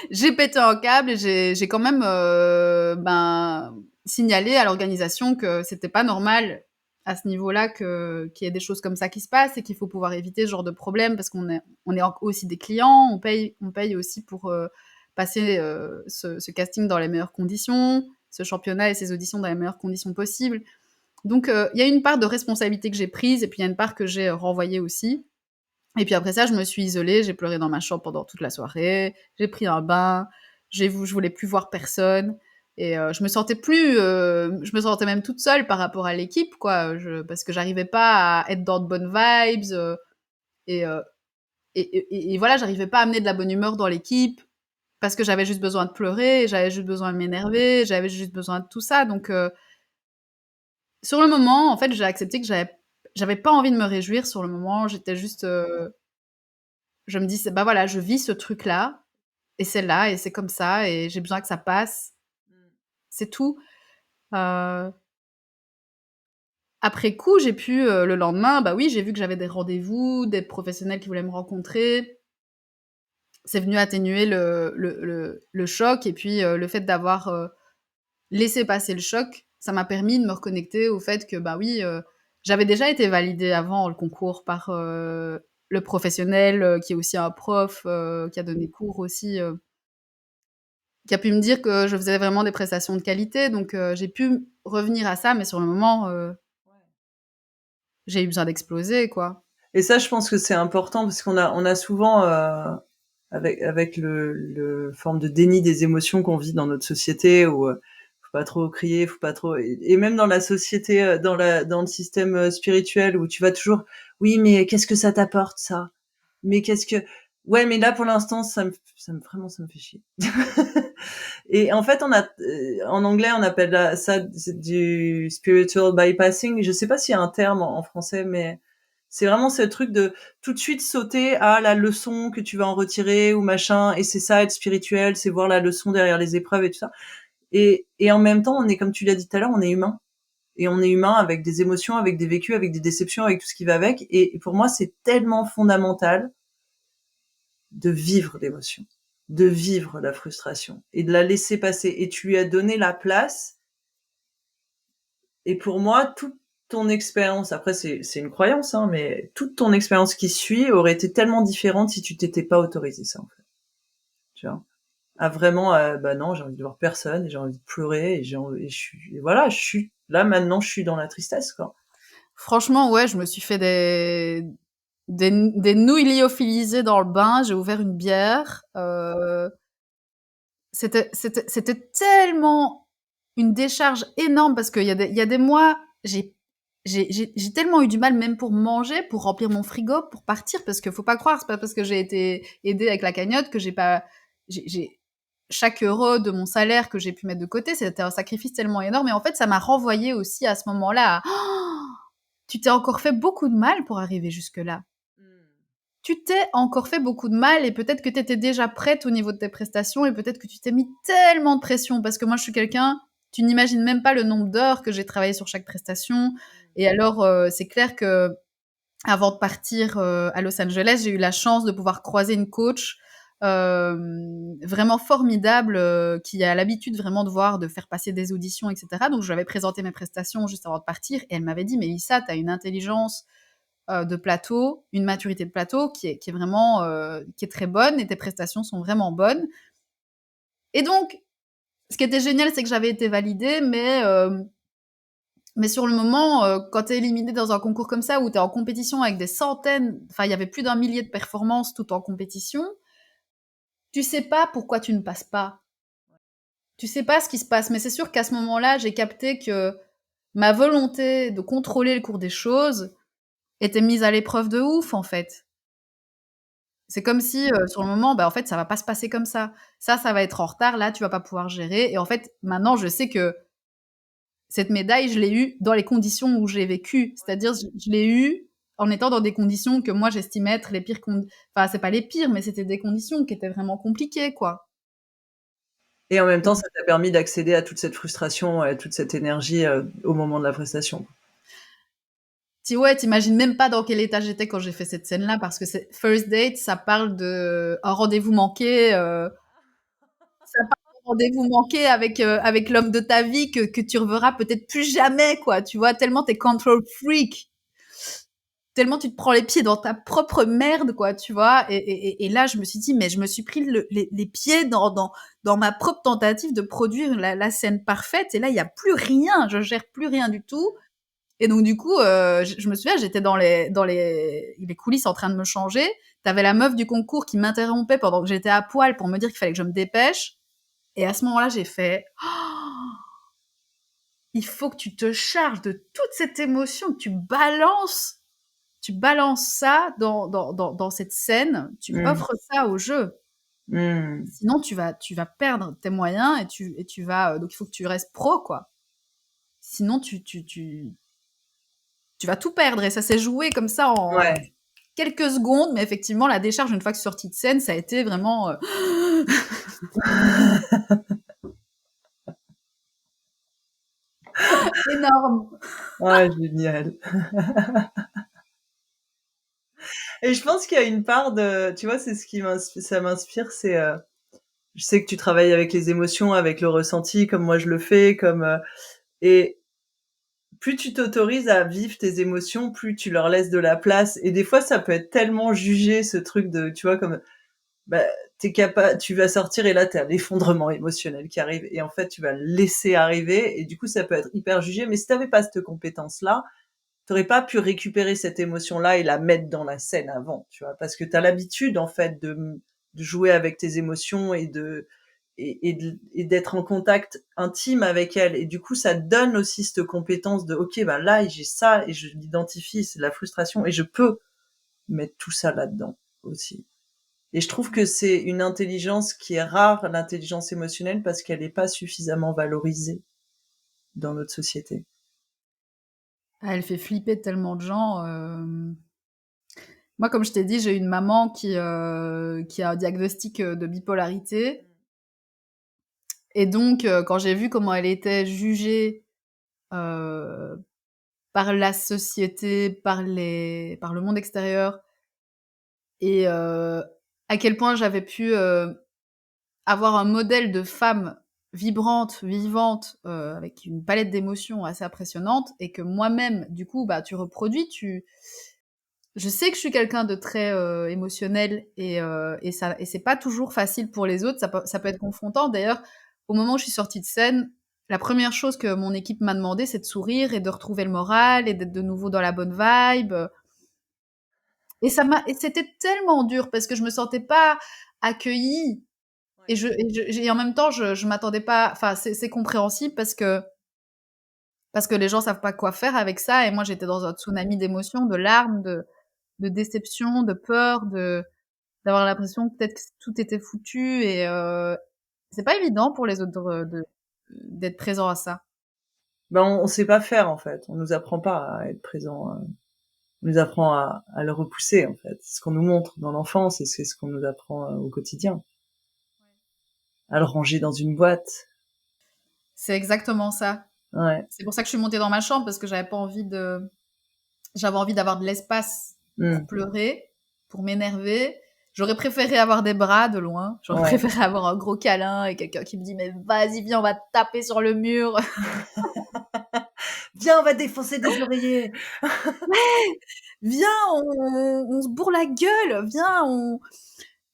J'ai pété un câble et j'ai quand même ben, signalé à l'organisation que c'était pas normal à ce niveau-là qu'il y ait des choses comme ça qui se passent, et qu'il faut pouvoir éviter ce genre de problème, parce on est aussi des clients, on paye aussi pour passer ce casting dans les meilleures conditions, ce championnat et ces auditions dans les meilleures conditions possibles. Donc il y a une part de responsabilité que j'ai prise, et puis il y a une part que j'ai renvoyée aussi. Et puis après ça, je me suis isolée, j'ai pleuré dans ma chambre pendant toute la soirée, j'ai pris un bain, je voulais plus voir personne, et je me sentais même toute seule par rapport à l'équipe, quoi, parce que j'arrivais pas à être dans de bonnes vibes, et, euh, et voilà, j'arrivais pas à amener de la bonne humeur dans l'équipe, parce que j'avais juste besoin de pleurer, j'avais juste besoin de m'énerver, j'avais juste besoin de tout ça. Donc sur le moment, en fait, j'ai accepté que j'avais pas envie de me réjouir sur le moment, j'étais juste je me dis, bah voilà, je vis ce truc-là, et c'est là, et c'est comme ça, et j'ai besoin que ça passe. C'est tout. Euh, Après coup, j'ai pu, le lendemain, bah oui, j'ai vu que j'avais des rendez-vous, des professionnels qui voulaient me rencontrer. C'est venu atténuer le choc, et puis le fait d'avoir laissé passer le choc, ça m'a permis de me reconnecter au fait que, bah oui, j'avais déjà été validée avant le concours par le professionnel qui est aussi un prof, qui a donné cours aussi, qui a pu me dire que je faisais vraiment des prestations de qualité. Donc j'ai pu revenir à ça, mais sur le moment, j'ai eu besoin d'exploser, quoi. Et ça, je pense que c'est important parce on a souvent, avec le forme de déni des émotions qu'on vit dans notre société où faut pas trop crier, faut pas trop, et même dans la société, dans le système spirituel où tu vas toujours, oui, mais qu'est-ce que ça t'apporte ça? Mais qu'est-ce que, ouais, mais là pour l'instant, vraiment, ça me fait chier. Et en fait, en anglais, on appelle ça du spiritual bypassing. Je sais pas s'il y a un terme en français, mais c'est vraiment ce truc de tout de suite sauter à la leçon que tu vas en retirer ou machin. Et c'est ça, être spirituel, c'est voir la leçon derrière les épreuves et tout ça. Et en même temps, on est, comme tu l'as dit tout à l'heure, on est humain. Et on est humain avec des émotions, avec des vécus, avec des déceptions, avec tout ce qui va avec. Et pour moi, c'est tellement fondamental de vivre l'émotion, de vivre la frustration et de la laisser passer. Et tu lui as donné la place. Et pour moi, toute ton expérience, après c'est une croyance, hein, mais toute ton expérience qui suit aurait été tellement différente si tu t'étais pas autorisé ça, en fait. Tu vois, à vraiment, bah non, j'ai envie de voir personne, et j'ai envie de pleurer, et voilà, je suis là maintenant, je suis dans la tristesse, quoi. Franchement, ouais, je me suis fait des nouilles lyophilisées dans le bain, j'ai ouvert une bière. C'était tellement une décharge énorme parce qu'il y a des mois, j'ai tellement eu du mal même pour manger, pour remplir mon frigo, pour partir, parce que faut pas croire, c'est pas parce que j'ai été aidée avec la cagnotte que j'ai pas, j'ai chaque euro de mon salaire que j'ai pu mettre de côté, c'était un sacrifice tellement énorme. Et en fait, ça m'a renvoyé aussi à ce moment-là. Tu t'es encore fait beaucoup de mal pour arriver jusque-là. Tu t'es encore fait beaucoup de mal, et peut-être que tu étais déjà prête au niveau de tes prestations, et peut-être que tu t'es mis tellement de pression parce que moi je suis quelqu'un, tu n'imagines même pas le nombre d'heures que j'ai travaillé sur chaque prestation. Et alors c'est clair que avant de partir à Los Angeles, j'ai eu la chance de pouvoir croiser une coach vraiment formidable qui a l'habitude vraiment de faire passer des auditions, etc. Donc je lui avais présenté mes prestations juste avant de partir, et elle m'avait dit, mais Lisa, tu as une intelligence de plateau, une maturité de plateau qui est vraiment qui est très bonne, et tes prestations sont vraiment bonnes. Et donc, ce qui était génial, c'est que j'avais été validée, mais sur le moment, quand t'es éliminé dans un concours comme ça, où t'es en compétition avec des centaines, enfin, il y avait plus d'un millier de performances tout en compétition, tu sais pas pourquoi tu ne passes pas. Tu sais pas ce qui se passe, mais c'est sûr qu'à ce moment-là, j'ai capté que ma volonté de contrôler le cours des choses était mise à l'épreuve de ouf, en fait. C'est comme si, sur le moment, bah, en fait, ça va pas se passer comme ça. Ça va être en retard, là, tu vas pas pouvoir gérer. Et en fait, maintenant, je sais que cette médaille, je l'ai eue dans les conditions où je l'ai vécue. C'est-à-dire, je l'ai eue en étant dans des conditions que moi, j'estimais être les pires enfin, c'est pas les pires, mais c'était des conditions qui étaient vraiment compliquées, quoi. Et en même temps, ça t'a permis d'accéder à toute cette frustration, à toute cette énergie, au moment de la prestation. Ouais, t'imagines même pas dans quel état j'étais quand j'ai fait cette scène-là, parce que c'est first date, ça parle de un rendez-vous manqué, ça part d'un rendez-vous manqué avec l'homme de ta vie que tu reverras peut-être plus jamais, quoi. Tu vois, tellement t'es control freak, tellement tu te prends les pieds dans ta propre merde, quoi, tu vois. Et là, je me suis dit, mais je me suis pris les pieds dans ma propre tentative de produire la scène parfaite. Et là, il y a plus rien, je gère plus rien du tout. Et donc du coup, je me souviens, j'étais dans les coulisses en train de me changer. T'avais la meuf du concours qui m'interrompait pendant que j'étais à poil pour me dire qu'il fallait que je me dépêche. Et à ce moment-là, j'ai fait oh, il faut que tu te charges de toute cette émotion, que tu balances ça dans cette scène, tu Mmh. offres ça au jeu. Mmh. Sinon, tu vas perdre tes moyens, et tu vas. Donc, il faut que tu restes pro, quoi. Sinon, tu vas tout perdre. Et ça s'est joué comme ça Ouais. quelques secondes, mais effectivement, la décharge, une fois que je suis sortie de scène, ça a été vraiment énorme. Ah, génial. Et je pense qu'il y a une part de, tu vois, c'est ce qui ça m'inspire, c'est, je sais que tu travailles avec les émotions, avec le ressenti, comme moi je le fais, et plus tu t'autorises à vivre tes émotions, plus tu leur laisses de la place. Et des fois, ça peut être tellement jugé, ce truc de, tu vois, comme, bah, tu vas sortir et là, t'as l'effondrement émotionnel qui arrive. Et en fait, tu vas le laisser arriver. Et du coup, ça peut être hyper jugé. Mais si t'avais pas cette compétence-là, t'aurais pas pu récupérer cette émotion-là et la mettre dans la scène avant, tu vois, parce que t'as l'habitude, en fait, de jouer avec tes émotions et d'être en contact intime avec elles. Et du coup, ça donne aussi cette compétence de, OK, ben là, j'ai ça et je l'identifie, c'est de la frustration et je peux mettre tout ça là-dedans aussi. Et je trouve que c'est une intelligence qui est rare, l'intelligence émotionnelle, parce qu'elle n'est pas suffisamment valorisée dans notre société. Ah, elle fait flipper tellement de gens. Moi, comme je t'ai dit, j'ai une maman qui a un diagnostic de bipolarité. Et donc, quand j'ai vu comment elle était jugée euh, par la société, par le monde extérieur, et à quel point j'avais pu avoir un modèle de femme vibrante, vivante, avec une palette d'émotions assez impressionnante, et que moi-même, du coup, bah, tu reproduis, je sais que je suis quelqu'un de très émotionnel et c'est pas toujours facile pour les autres. Ça peut être confrontant. D'ailleurs, au moment où je suis sortie de scène, la première chose que mon équipe m'a demandé, c'est de sourire et de retrouver le moral et d'être de nouveau dans la bonne vibe. Et c'était tellement dur parce que je me sentais pas accueillie et en même temps, je m'attendais pas. Enfin, c'est compréhensible parce que les gens savent pas quoi faire avec ça. Et moi, j'étais dans un tsunami d'émotions, de larmes, de déception, de peur, d'avoir l'impression que peut-être que tout était foutu et c'est pas évident pour les autres d'être présents à ça. Ben, on sait pas faire, en fait. On nous apprend pas à être présent. On nous apprend à le repousser, en fait. C'est ce qu'on nous montre dans l'enfance et c'est ce qu'on nous apprend au quotidien. À le ranger dans une boîte. C'est exactement ça. Ouais. C'est pour ça que je suis montée dans ma chambre parce que j'avais envie d'avoir de l'espace pour Mm. pleurer, pour m'énerver. J'aurais préféré avoir des bras de loin. J'aurais Ouais. préféré avoir un gros câlin et quelqu'un qui me dit mais vas-y viens on va te taper sur le mur. Viens, on va défoncer des oreillers. Viens on se bourre la gueule. Viens on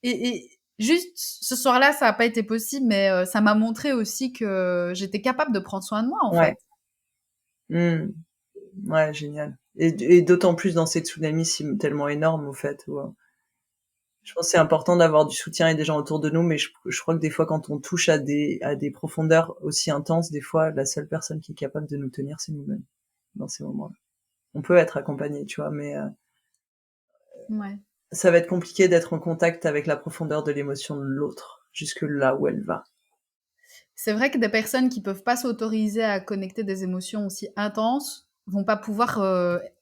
et juste ce soir-là, ça n'a pas été possible, mais ça m'a montré aussi que j'étais capable de prendre soin de moi, en Ouais. fait. Mm. Ouais, génial. Et d'autant plus dans ces tsunamis tellement énormes, au fait. Je pense que c'est important d'avoir du soutien et des gens autour de nous, mais je crois que des fois, quand on touche à des profondeurs aussi intenses, des fois, la seule personne qui est capable de nous tenir, c'est nous-mêmes dans ces moments-là. On peut être accompagné, tu vois, mais Ouais. ça va être compliqué d'être en contact avec la profondeur de l'émotion de l'autre, jusque là où elle va. C'est vrai que des personnes qui peuvent pas s'autoriser à connecter des émotions aussi intenses vont pas pouvoir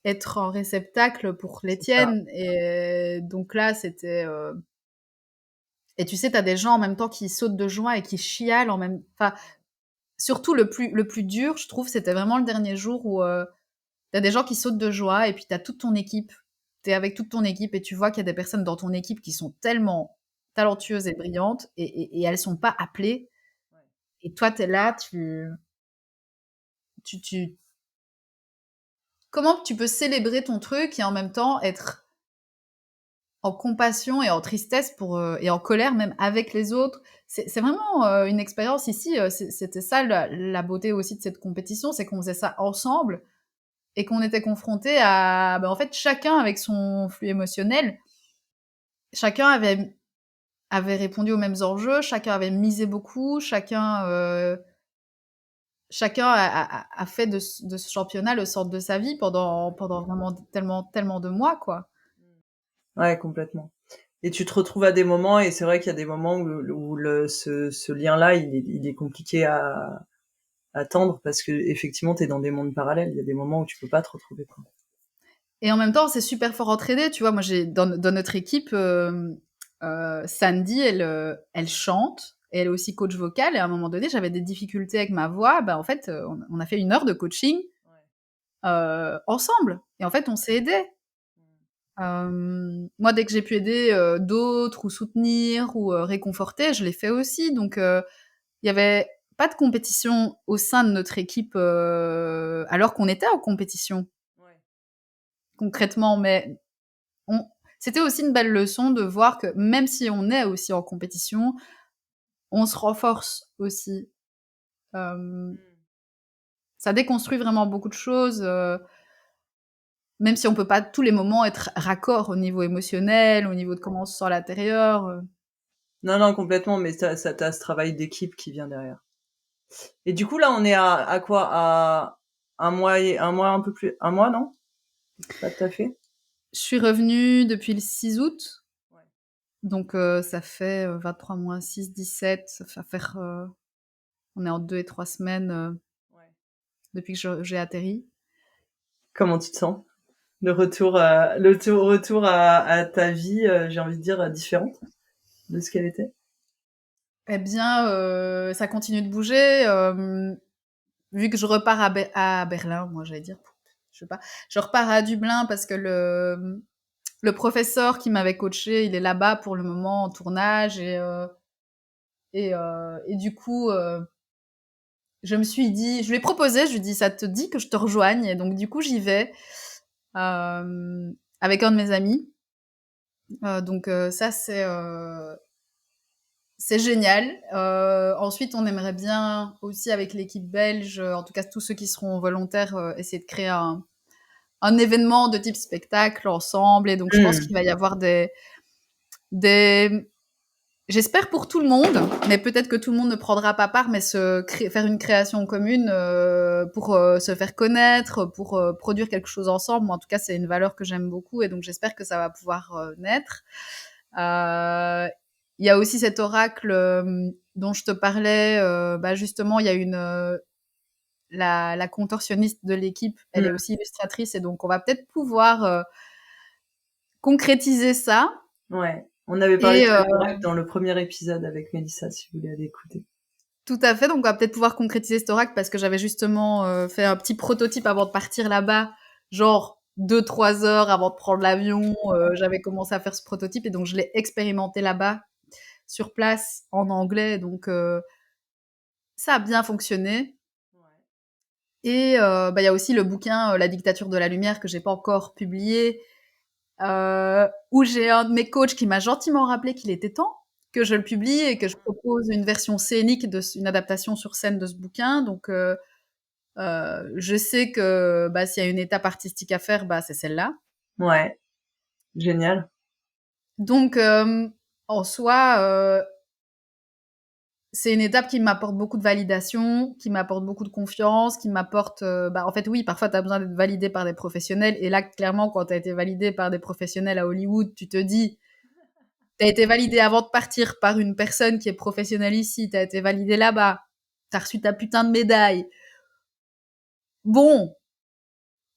être en réceptacle pour les C'est ça. tiennes. Et donc là, et tu sais, t'as des gens en même temps qui sautent de joie et qui chialent en même. Enfin, surtout le plus dur, je trouve, c'était vraiment le dernier jour où t'as des gens qui sautent de joie et puis t'as toute ton équipe. T'es avec toute ton équipe et tu vois qu'il y a des personnes dans ton équipe qui sont tellement talentueuses et brillantes et elles sont pas appelées. Et toi, t'es là, tu, comment tu peux célébrer ton truc et en même temps être en compassion et en tristesse et en colère même avec les autres. C'est vraiment une expérience ici. C'était ça la beauté aussi de cette compétition, c'est qu'on faisait ça ensemble et qu'on était confrontés à, en fait, chacun avec son flux émotionnel, chacun avait répondu aux mêmes enjeux, chacun avait misé beaucoup, chacun a fait de ce championnat le centre de sa vie pendant vraiment tellement de mois, quoi. Ouais, complètement. Et tu te retrouves à des moments, et c'est vrai qu'il y a des moments où ce lien-là, il est compliqué à tendre parce que effectivement, t'es dans des mondes parallèles. Il y a des moments où tu peux pas te retrouver, quoi. Et en même temps, c'est super fort entraîné, tu vois. Moi, j'ai dans notre équipe, Sandy, elle chante et elle est aussi coach vocal. Et à un moment donné, j'avais des difficultés avec ma voix. Ben, en fait, on a fait 1 heure de coaching ensemble. Et en fait, on s'est aidés. Moi, dès que j'ai pu aider d'autres ou soutenir ou réconforter, je l'ai fait aussi. Donc, il y avait pas de compétition au sein de notre équipe alors qu'on était en compétition concrètement. Mais on... c'était aussi une belle leçon de voir que même si on est aussi en compétition, on se renforce aussi. Ça déconstruit vraiment beaucoup de choses. Même si on peut pas tous les moments être raccord au niveau émotionnel, au niveau de comment on se sent à l'intérieur. Non, complètement, mais t'as ce travail d'équipe qui vient derrière. Et du coup, là, on est à quoi? À un mois, un peu plus, un mois, non? Pas tout à fait. Je suis revenue depuis le 6 août. Donc, ça fait 23 moins 6, 17. Ça va faire. On est en 2 et 3 semaines depuis que j'ai atterri. Comment tu te sens? Le retour, retour à ta vie, j'ai envie de dire, différente de ce qu'elle était? Eh bien, ça continue de bouger. Vu que je repars à Berlin, moi j'allais dire, je sais pas, je repars à Dublin parce que le professeur qui m'avait coaché, il est là-bas pour le moment en tournage et du coup, je me suis dit, je lui ai proposé, je lui ai dit, ça te dit que je te rejoigne? Et donc du coup, j'y vais avec un de mes amis. Donc ça, c'est génial. Ensuite, on aimerait bien aussi avec l'équipe belge, en tout cas tous ceux qui seront volontaires, essayer de créer un événement de type spectacle ensemble. Et donc, je pense qu'il va y avoir des... J'espère pour tout le monde, mais peut-être que tout le monde ne prendra pas part, mais faire une création commune pour se faire connaître, pour produire quelque chose ensemble. Moi, en tout cas, c'est une valeur que j'aime beaucoup et donc j'espère que ça va pouvoir naître. Il y a aussi cet oracle dont je te parlais. Justement, il y a la contorsionniste de l'équipe, elle est aussi illustratrice et donc on va peut-être pouvoir concrétiser ça. Ouais, on avait parlé de cet oracle dans le premier épisode avec Mélissa, si vous voulez aller écouter. Tout à fait, donc on va peut-être pouvoir concrétiser cet oracle parce que j'avais justement fait un petit prototype avant de partir là-bas, genre 2-3 heures avant de prendre l'avion, j'avais commencé à faire ce prototype et donc je l'ai expérimenté là-bas, sur place, en anglais, donc ça a bien fonctionné. Et il y a aussi le bouquin La dictature de la lumière que j'ai pas encore publié, où j'ai un de mes coachs qui m'a gentiment rappelé qu'il était temps que je le publie et que je propose une version scénique, une adaptation sur scène de ce bouquin. Donc, je sais que s'il y a une étape artistique à faire, c'est celle-là. Ouais, génial. Donc, en soi, c'est une étape qui m'apporte beaucoup de validation, qui m'apporte beaucoup de confiance, qui m'apporte... en fait, oui, parfois, tu as besoin d'être validé par des professionnels. Et là, clairement, quand tu as été validé par des professionnels à Hollywood, tu te dis, tu as été validé avant de partir par une personne qui est professionnelle ici, tu as été validé là-bas, tu as reçu ta putain de médaille. Bon,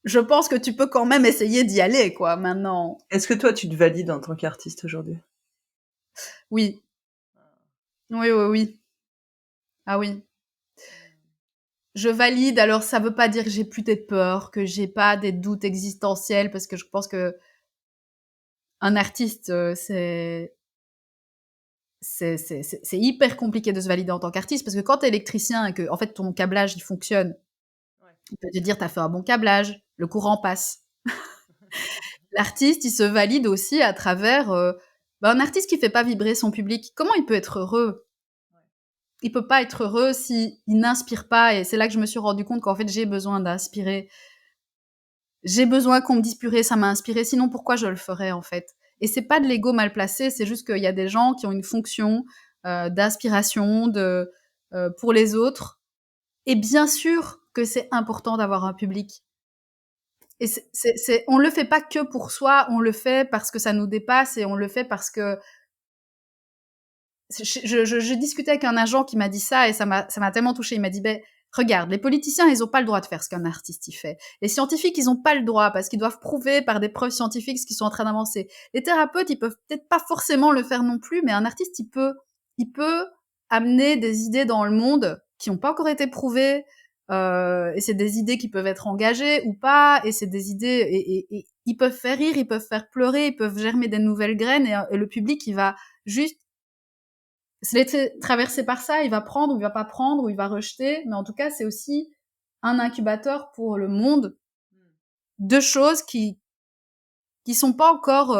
je pense que tu peux quand même essayer d'y aller, quoi, maintenant. Est-ce que toi, tu te valides en tant qu'artiste aujourd'hui? Oui. Oui. Ah oui. Je valide, alors ça veut pas dire que j'ai plus des peurs, que j'ai pas des doutes existentiels, parce que je pense que un artiste, c'est hyper compliqué de se valider en tant qu'artiste, parce que quand t'es électricien et que, en fait, ton câblage, il fonctionne, il peut te dire, t'as fait un bon câblage, le courant passe. L'artiste, il se valide aussi à travers, un artiste qui fait pas vibrer son public, comment il peut être heureux? Il peut pas être heureux s'il n'inspire pas, et c'est là que je me suis rendu compte qu'en fait, j'ai besoin d'inspirer. J'ai besoin qu'on me dise purée, ça m'a inspiré, sinon pourquoi je le ferais en fait? Et c'est pas de l'ego mal placé, c'est juste qu'il y a des gens qui ont une fonction d'inspiration pour les autres. Et bien sûr que c'est important d'avoir un public. Et on le fait pas que pour soi, on le fait parce que ça nous dépasse et on le fait parce que je discutais avec un agent qui m'a dit ça et ça m'a tellement touchée. Il m'a dit Regarde, les politiciens, ils ont pas le droit de faire ce qu'un artiste y fait. Les scientifiques, ils ont pas le droit parce qu'ils doivent prouver par des preuves scientifiques ce qu'ils sont en train d'avancer. Les thérapeutes, ils peuvent peut-être pas forcément le faire non plus, mais un artiste, il peut amener des idées dans le monde qui n'ont pas encore été prouvées, et c'est des idées qui peuvent être engagées ou pas, et c'est des idées, et ils peuvent faire rire, ils peuvent faire pleurer, ils peuvent germer des nouvelles graines, et le public, il va juste se laisser traverser par ça, il va prendre ou il va pas prendre ou il va rejeter, mais en tout cas, c'est aussi un incubateur pour le monde de choses qui sont pas encore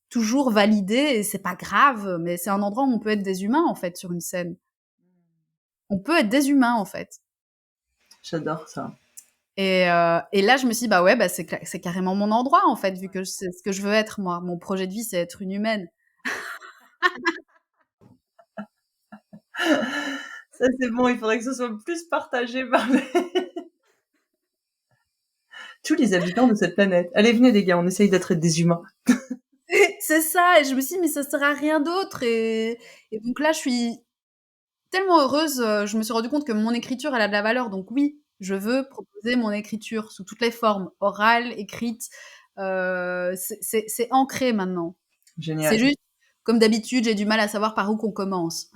toujours validées, et c'est pas grave, mais c'est un endroit où on peut être des humains en fait sur une scène. On peut être des humains en fait. J'adore ça. Et là, je me suis dit, bah ouais, bah c'est carrément mon endroit en fait, vu que c'est ce que je veux être moi. Mon projet de vie, c'est être une humaine. Ça, c'est bon, il faudrait que ce soit plus partagé par tous les habitants de cette planète. Allez, venez les gars, on essaye d'être des humains. C'est ça, et je me suis dit, mais ça sert à rien d'autre. Et donc là, je suis tellement heureuse, je me suis rendu compte que mon écriture, elle a de la valeur. Donc oui, je veux proposer mon écriture sous toutes les formes, orale, écrite. C'est ancré maintenant. Génial. C'est juste, comme d'habitude, j'ai du mal à savoir par où qu'on commence.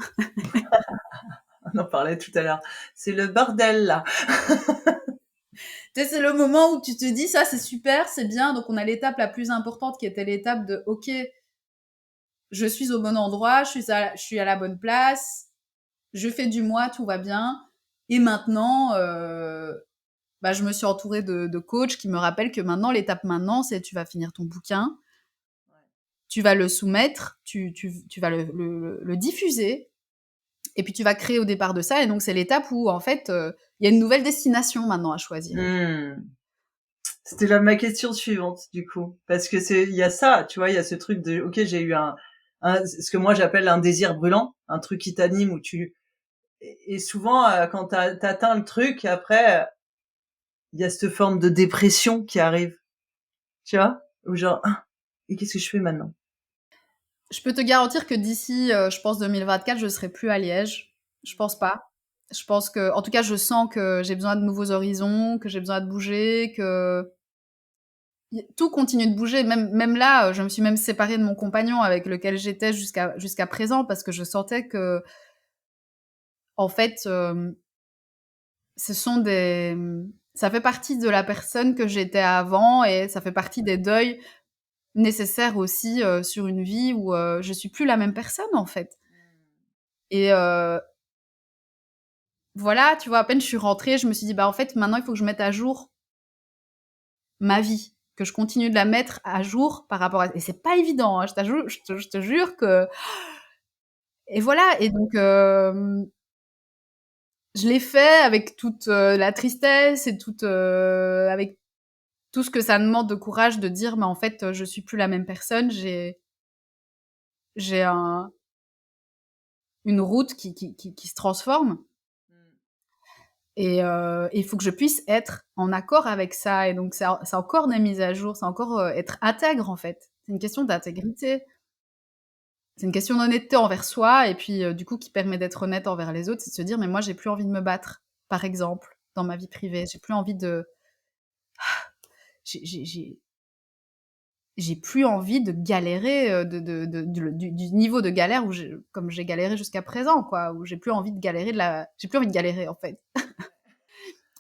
On en parlait tout à l'heure. C'est le bordel, là. Tu sais, c'est le moment où tu te dis, ça, c'est super, c'est bien. Donc on a l'étape la plus importante qui était l'étape de, OK, je suis au bon endroit, je suis à la bonne place, je fais du moi, tout va bien. Et maintenant, bah, je me suis entourée de coachs qui me rappellent que maintenant, l'étape maintenant, c'est tu vas finir ton bouquin, tu vas le soumettre, tu vas le diffuser, et puis tu vas créer au départ de ça. Et donc, c'est l'étape où, en fait, il y a une nouvelle destination maintenant à choisir. C'était ma question suivante, du coup. Parce que il y a ça, tu vois, il y a ce truc de, ok, j'ai eu ce que moi j'appelle un désir brûlant, un truc qui t'anime où et souvent, quand t'atteins le truc, après, il y a cette forme de dépression qui arrive. Tu vois? Ou genre, ah, et qu'est-ce que je fais maintenant? Je peux te garantir que d'ici, je pense 2024, je serai plus à Liège. Je pense pas. Je pense que, en tout cas, je sens que j'ai besoin de nouveaux horizons, que j'ai besoin de bouger, que tout continue de bouger. Même là, je me suis même séparée de mon compagnon avec lequel j'étais jusqu'à présent parce que je sentais que, en fait, ce sont des, ça fait partie de la personne que j'étais avant, et ça fait partie des deuils nécessaires aussi sur une vie où je suis plus la même personne en fait. Et voilà, tu vois, à peine je suis rentrée, je me suis dit, bah en fait, maintenant il faut que je mette à jour ma vie, que je continue de la mettre à jour par rapport à... Et c'est pas évident, hein, je te jure que... Et voilà, et donc je l'ai fait avec toute la tristesse et avec tout ce que ça demande de courage de dire, mais en fait, je suis plus la même personne, j'ai une route qui se transforme. Et il faut que je puisse être en accord avec ça. Et donc, c'est encore des mises à jour, c'est encore être intègre, en fait. C'est une question d'intégrité. C'est une question d'honnêteté envers soi, et puis du coup, qui permet d'être honnête envers les autres, c'est de se dire, mais moi, j'ai plus envie de me battre, par exemple, dans ma vie privée. J'ai plus envie de... J'ai plus envie de galérer, du niveau de galère comme j'ai galéré jusqu'à présent, quoi, où j'ai plus envie de galérer j'ai plus envie de galérer, en fait.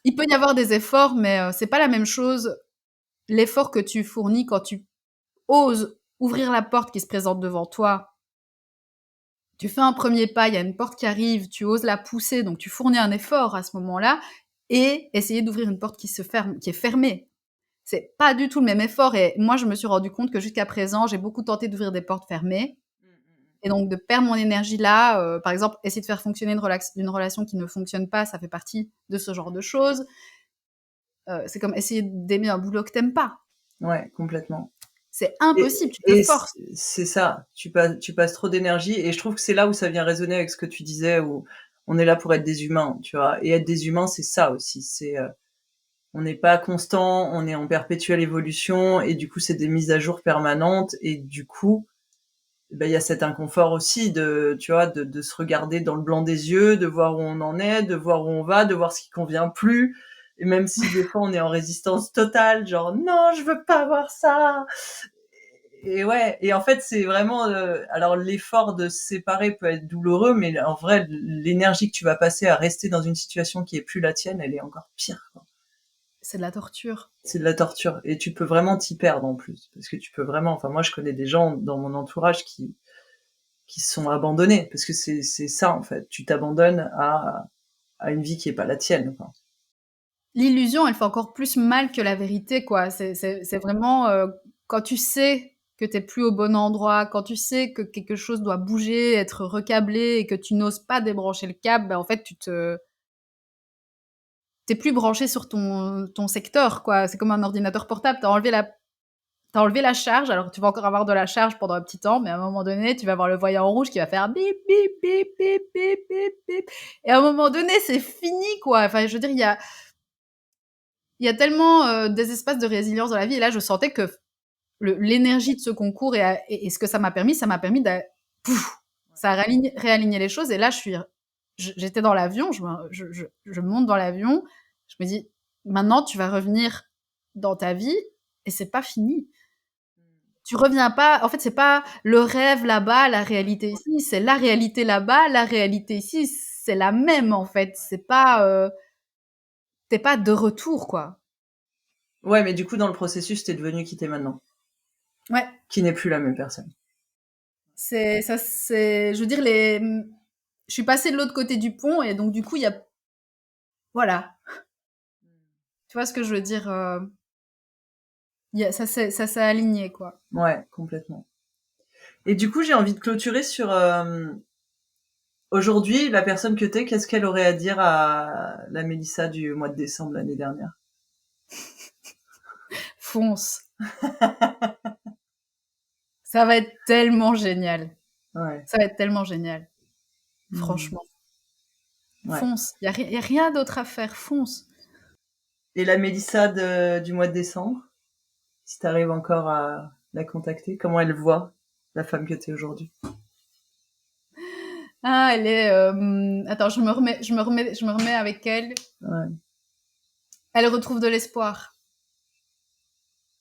Il peut y avoir des efforts, mais c'est pas la même chose. L'effort que tu fournis quand tu oses ouvrir la porte qui se présente devant toi, tu fais un premier pas, il y a une porte qui arrive, tu oses la pousser, donc tu fournis un effort à ce moment-là, et essayer d'ouvrir une porte qui est fermée. C'est pas du tout le même effort, et moi, je me suis rendu compte que jusqu'à présent, j'ai beaucoup tenté d'ouvrir des portes fermées, et donc de perdre mon énergie là. Par exemple, essayer de faire fonctionner une relation qui ne fonctionne pas, ça fait partie de ce genre de choses. C'est comme essayer d'aimer un boulot que t'aimes pas. Ouais, complètement. C'est impossible, tu te forces. C'est ça, tu passes trop d'énergie, et je trouve que c'est là où ça vient résonner avec ce que tu disais, où on est là pour être des humains, tu vois. Et être des humains, c'est ça aussi. On n'est pas constant, on est en perpétuelle évolution, et du coup, c'est des mises à jour permanentes, et du coup, ben, il y a cet inconfort aussi tu vois, de se regarder dans le blanc des yeux, de voir où on en est, de voir où on va, de voir ce qui convient plus. Et même si des fois on est en résistance totale, genre non, je veux pas voir ça. Et ouais, et en fait c'est vraiment, alors l'effort de se séparer peut être douloureux, mais en vrai l'énergie que tu vas passer à rester dans une situation qui est plus la tienne, elle est encore pire, quoi. C'est de la torture. C'est de la torture, et tu peux vraiment t'y perdre en plus, parce que tu peux vraiment, enfin moi je connais des gens dans mon entourage qui se sont abandonnés, parce que c'est ça en fait, tu t'abandonnes à une vie qui est pas la tienne, quoi. L'illusion, elle fait encore plus mal que la vérité, quoi. C'est vraiment quand tu sais que t'es plus au bon endroit, quand tu sais que quelque chose doit bouger, être recablé et que tu n'oses pas débrancher le câble, ben en fait t'es plus branché sur ton secteur, quoi. C'est comme un ordinateur portable. T'as enlevé la charge, alors tu vas encore avoir de la charge pendant un petit temps, mais à un moment donné, tu vas avoir le voyant rouge qui va faire bip, bip, bip, bip, bip, bip, bip. Et à un moment donné, c'est fini, quoi. Enfin, je veux dire, il y a tellement des espaces de résilience dans la vie. Et là, je sentais que l'énergie de ce concours et ce que ça m'a permis de, pouf, ça a réaligné les choses. Et là, j'étais dans l'avion, je monte dans l'avion, je me dis, maintenant, tu vas revenir dans ta vie et c'est pas fini. Tu reviens pas, en fait, c'est pas le rêve là-bas, la réalité ici, c'est la réalité là-bas, la réalité ici, c'est la même, en fait. C'est pas, t'es pas de retour, quoi. Ouais, mais du coup dans le processus t'es devenu qui t'es maintenant, Ouais. qui n'est plus la même personne. Je veux dire, je suis passée de l'autre côté du pont et donc du coup, voilà. Tu vois ce que je veux dire? Ça s'est aligné, quoi. Ouais, complètement. Et du coup j'ai envie de clôturer sur aujourd'hui, la personne que t'es, qu'est-ce qu'elle aurait à dire à la Mélissa du mois de décembre l'année dernière? Fonce. Ça va être tellement génial. Ouais. Ça va être tellement génial. Mmh. Franchement. Ouais. Fonce. Y a rien d'autre à faire. Fonce. Et la Mélissa du mois de décembre, si t'arrives encore à la contacter, comment elle voit la femme que t'es aujourd'hui? Ah, elle est, attends, je me remets avec elle. Ouais. Elle retrouve de l'espoir.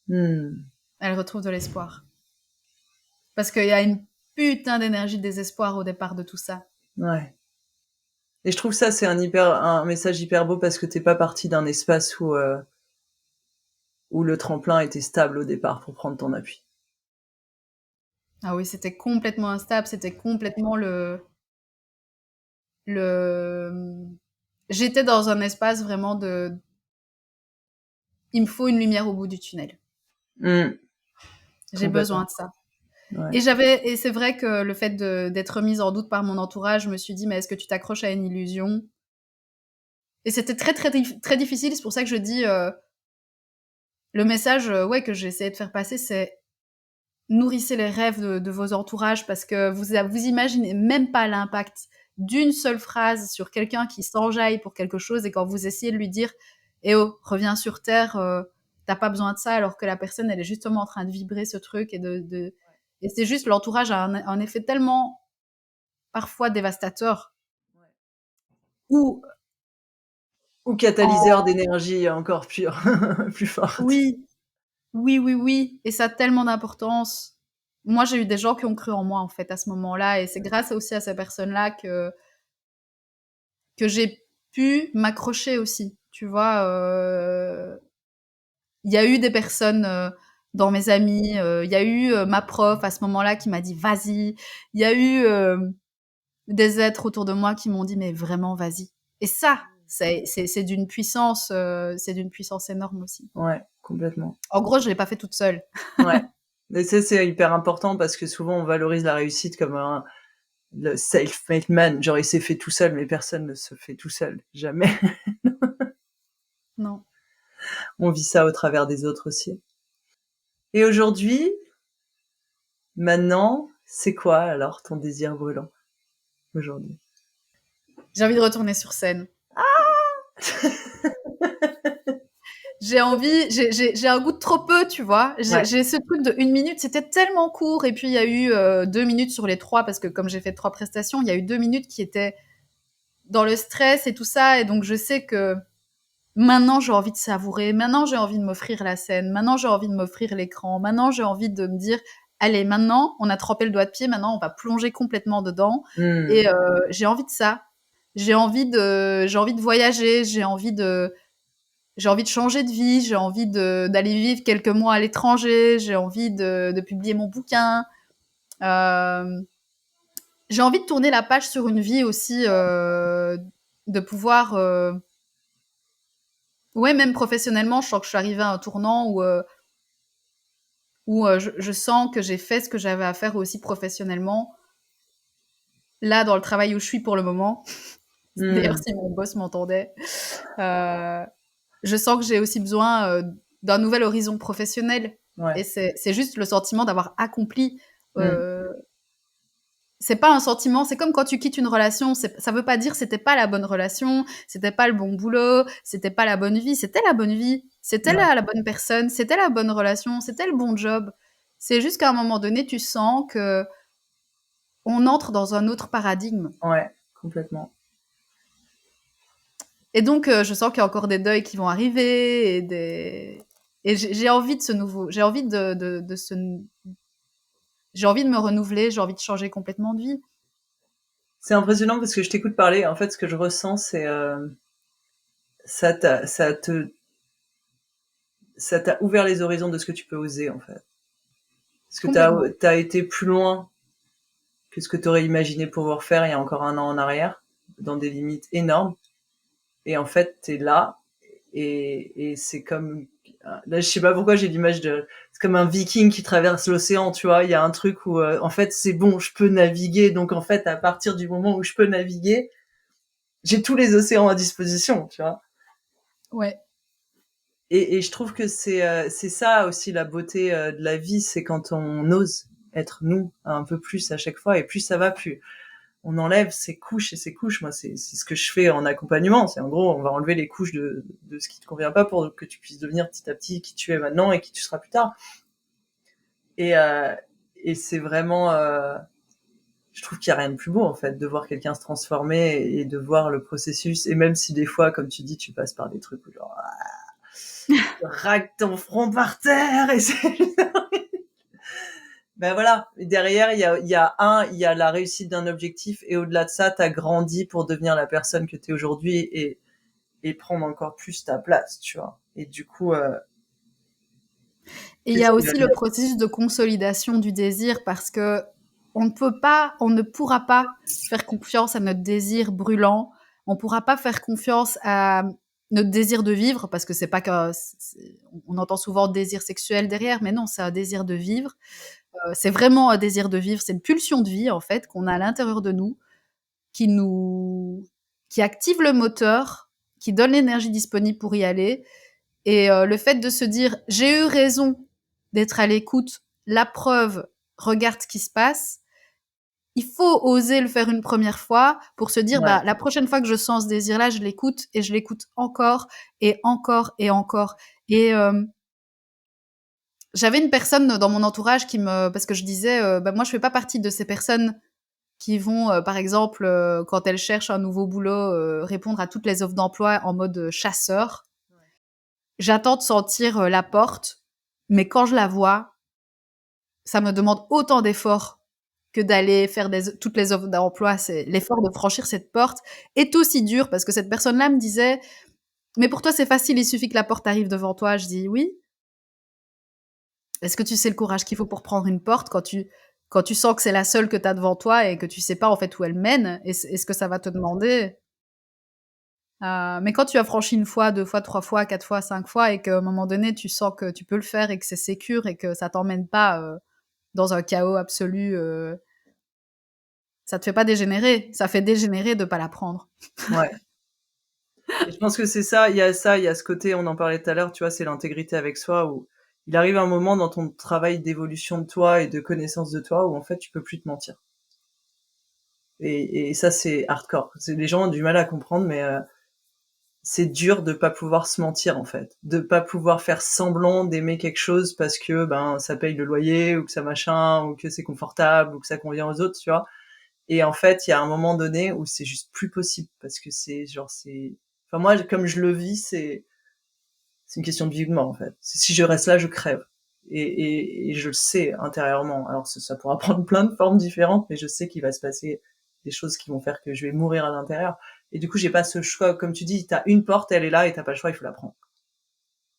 Mmh. Elle retrouve de l'espoir. Parce qu'il y a une putain d'énergie de désespoir au départ de tout ça. Ouais. Et je trouve ça, c'est un message hyper beau parce que t'es pas parti d'un espace où le tremplin était stable au départ pour prendre ton appui. Ah oui, c'était complètement instable, c'était complètement le j'étais dans un espace vraiment de il me faut une lumière au bout du tunnel. Mmh. J'ai besoin Complètement. de ça. Ouais. Et c'est vrai que le fait d'être mise en doute par mon entourage, je me suis dit mais est-ce que tu t'accroches à une illusion? Et c'était très très difficile, c'est pour ça que je dis le message ouais que j'ai essayé de faire passer c'est nourrissez les rêves de vos entourages parce que vous imaginez même pas l'impact d'une seule phrase sur quelqu'un qui s'enjaille pour quelque chose et quand vous essayez de lui dire eh oh reviens sur terre t'as pas besoin de ça alors que la personne elle est justement en train de vibrer ce truc et c'est juste l'entourage a un effet tellement parfois dévastateur ou Ou catalyseur d'énergie encore plus forte. oui oui et ça a tellement d'importance. Moi j'ai eu des gens qui ont cru en moi en fait à ce moment-là et c'est grâce aussi à ces personnes-là que j'ai pu m'accrocher aussi. Tu vois, il y a eu des personnes dans mes amis, il y a eu ma prof à ce moment-là qui m'a dit vas-y, il y a eu des êtres autour de moi qui m'ont dit mais vraiment vas-y. Et ça, c'est d'une puissance énorme aussi. Ouais, complètement. En gros, je l'ai pas fait toute seule. Ouais. Mais ça, c'est hyper important parce que souvent on valorise la réussite comme le self-made man, genre il s'est fait tout seul, mais personne ne se fait tout seul, jamais. Non. On vit ça au travers des autres aussi. Et aujourd'hui, maintenant, c'est quoi alors ton désir brûlant aujourd'hui? J'ai envie de retourner sur scène. j'ai un goût de trop peu, tu vois. Ouais. J'ai ce truc de 1 minute, c'était tellement court. Et puis, il y a eu 2 minutes sur les trois, parce que comme j'ai fait 3 prestations, il y a eu 2 minutes qui étaient dans le stress et tout ça. Et donc, je sais que maintenant, j'ai envie de savourer. Maintenant, j'ai envie de m'offrir la scène. Maintenant, j'ai envie de m'offrir l'écran. Maintenant, j'ai envie de me dire, allez, maintenant, on a trempé le doigt de pied. Maintenant, on va plonger complètement dedans. Mmh. Et j'ai envie de ça. J'ai envie de voyager. J'ai envie de changer de vie, j'ai envie d'aller vivre quelques mois à l'étranger, j'ai envie de publier mon bouquin. Euh, j'ai envie de tourner la page sur une vie aussi, de pouvoir, ouais, même professionnellement, je sens que je suis arrivée à un tournant où je sens que j'ai fait ce que j'avais à faire aussi professionnellement. Là, dans le travail où je suis pour le moment, d'ailleurs, Mmh. si mon boss m'entendait, euh, je sens que j'ai aussi besoin d'un nouvel horizon professionnel. Ouais. Et c'est juste le sentiment d'avoir accompli. Mmh. Euh, c'est pas un sentiment, c'est comme quand tu quittes une relation. Ça veut pas dire c'était pas la bonne relation, c'était pas le bon boulot, c'était pas la bonne vie. C'était la bonne vie, c'était Ouais. la bonne personne, c'était la bonne relation, c'était le bon job. C'est juste qu'à un moment donné, tu sens que on entre dans un autre paradigme. Ouais. Complètement. Et donc, je sens qu'il y a encore des deuils qui vont arriver et j'ai envie de ce nouveau. J'ai envie de me renouveler, j'ai envie de changer complètement de vie. C'est impressionnant parce que je t'écoute parler. En fait, ce que je ressens, c'est ça t'a ouvert les horizons de ce que tu peux oser, en fait. Parce que Complètement. t'as été plus loin que ce que t'aurais imaginé pouvoir faire il y a encore un an en arrière, dans des limites énormes. Et en fait, t'es là, et c'est comme, là, je sais pas pourquoi j'ai l'image c'est comme un viking qui traverse l'océan, tu vois. Il y a un truc où, en fait, c'est bon, je peux naviguer. Donc, en fait, à partir du moment où je peux naviguer, j'ai tous les océans à disposition, tu vois. Ouais. Et je trouve que c'est ça aussi la beauté de la vie, c'est quand on ose être nous un peu plus à chaque fois, et plus ça va, plus on enlève ces couches et ces couches. Moi, c'est ce que je fais en accompagnement. C'est en gros, on va enlever les couches de ce qui te convient pas pour que tu puisses devenir petit à petit qui tu es maintenant et qui tu seras plus tard. Et, euh, et c'est vraiment, je trouve qu'il y a rien de plus beau, en fait, de voir quelqu'un se transformer et de voir le processus. Et même si des fois, comme tu dis, tu passes par des trucs où genre, tu raques ton front par terre et c'est, ben voilà. Et derrière, il y a la réussite d'un objectif, et au-delà de ça, t'as grandi pour devenir la personne que t'es aujourd'hui, et prendre encore plus ta place, tu vois. Et du coup, Et il c'est y ça a que aussi le j'admire. processus de consolidation du désir, parce que on ne pourra pas faire confiance à notre désir brûlant. On pourra pas faire confiance à notre désir de vivre, parce que c'est pas que, on entend souvent désir sexuel derrière, mais non, c'est un désir de vivre. C'est vraiment un désir de vivre. C'est une pulsion de vie, en fait, qu'on a à l'intérieur de nous, qui nous, qui active le moteur, qui donne l'énergie disponible pour y aller. Et le fait de se dire, j'ai eu raison d'être à l'écoute, la preuve, regarde ce qui se passe. Il faut oser le faire une première fois pour se dire, Ouais, bah, la prochaine fois que je sens ce désir-là, je l'écoute et je l'écoute encore et encore et encore. Et j'avais une personne dans mon entourage parce que je disais, bah, moi, je fais pas partie de ces personnes qui vont, par exemple, quand elles cherchent un nouveau boulot, répondre à toutes les offres d'emploi en mode chasseur. J'attends de sentir la porte, mais quand je la vois, ça me demande autant d'efforts que d'aller faire toutes les offres d'emploi. C'est l'effort de franchir cette porte est aussi dur, parce que cette personne-là me disait, mais pour toi c'est facile, il suffit que la porte arrive devant toi. Je dis oui. Est-ce que tu sais le courage qu'il faut pour prendre une porte quand tu sens que c'est la seule que tu as devant toi et que tu sais pas en fait où elle mène et ce que ça va te demander. Mais quand tu as franchi une fois, deux fois, trois fois, quatre fois, cinq fois, et qu'à un moment donné tu sens que tu peux le faire et que c'est sécure et que ça t'emmène pas dans un chaos absolu, ça te fait pas dégénérer. Ça fait dégénérer de pas la prendre. ouais. Et je pense que c'est ça. Il y a ce côté, on en parlait tout à l'heure, tu vois, c'est l'intégrité avec soi, où il arrive un moment dans ton travail d'évolution de toi et de connaissance de toi où en fait tu peux plus te mentir. Et ça, c'est hardcore. Les gens ont du mal à comprendre, mais c'est dur de pas pouvoir se mentir, en fait, de pas pouvoir faire semblant d'aimer quelque chose parce que ben ça paye le loyer ou que ça machin ou que c'est confortable ou que ça convient aux autres, tu vois. Et en fait, il y a un moment donné où c'est juste plus possible parce que c'est genre c'est, enfin moi comme je le vis, c'est une question de vie ou de mort en fait. Si je reste là, je crève. Et je le sais intérieurement. Alors ça pourra prendre plein de formes différentes, mais je sais qu'il va se passer des choses qui vont faire que je vais mourir à l'intérieur. Et du coup, j'ai pas ce choix. Comme tu dis, t'as une porte, elle est là, et t'as pas le choix, il faut la prendre.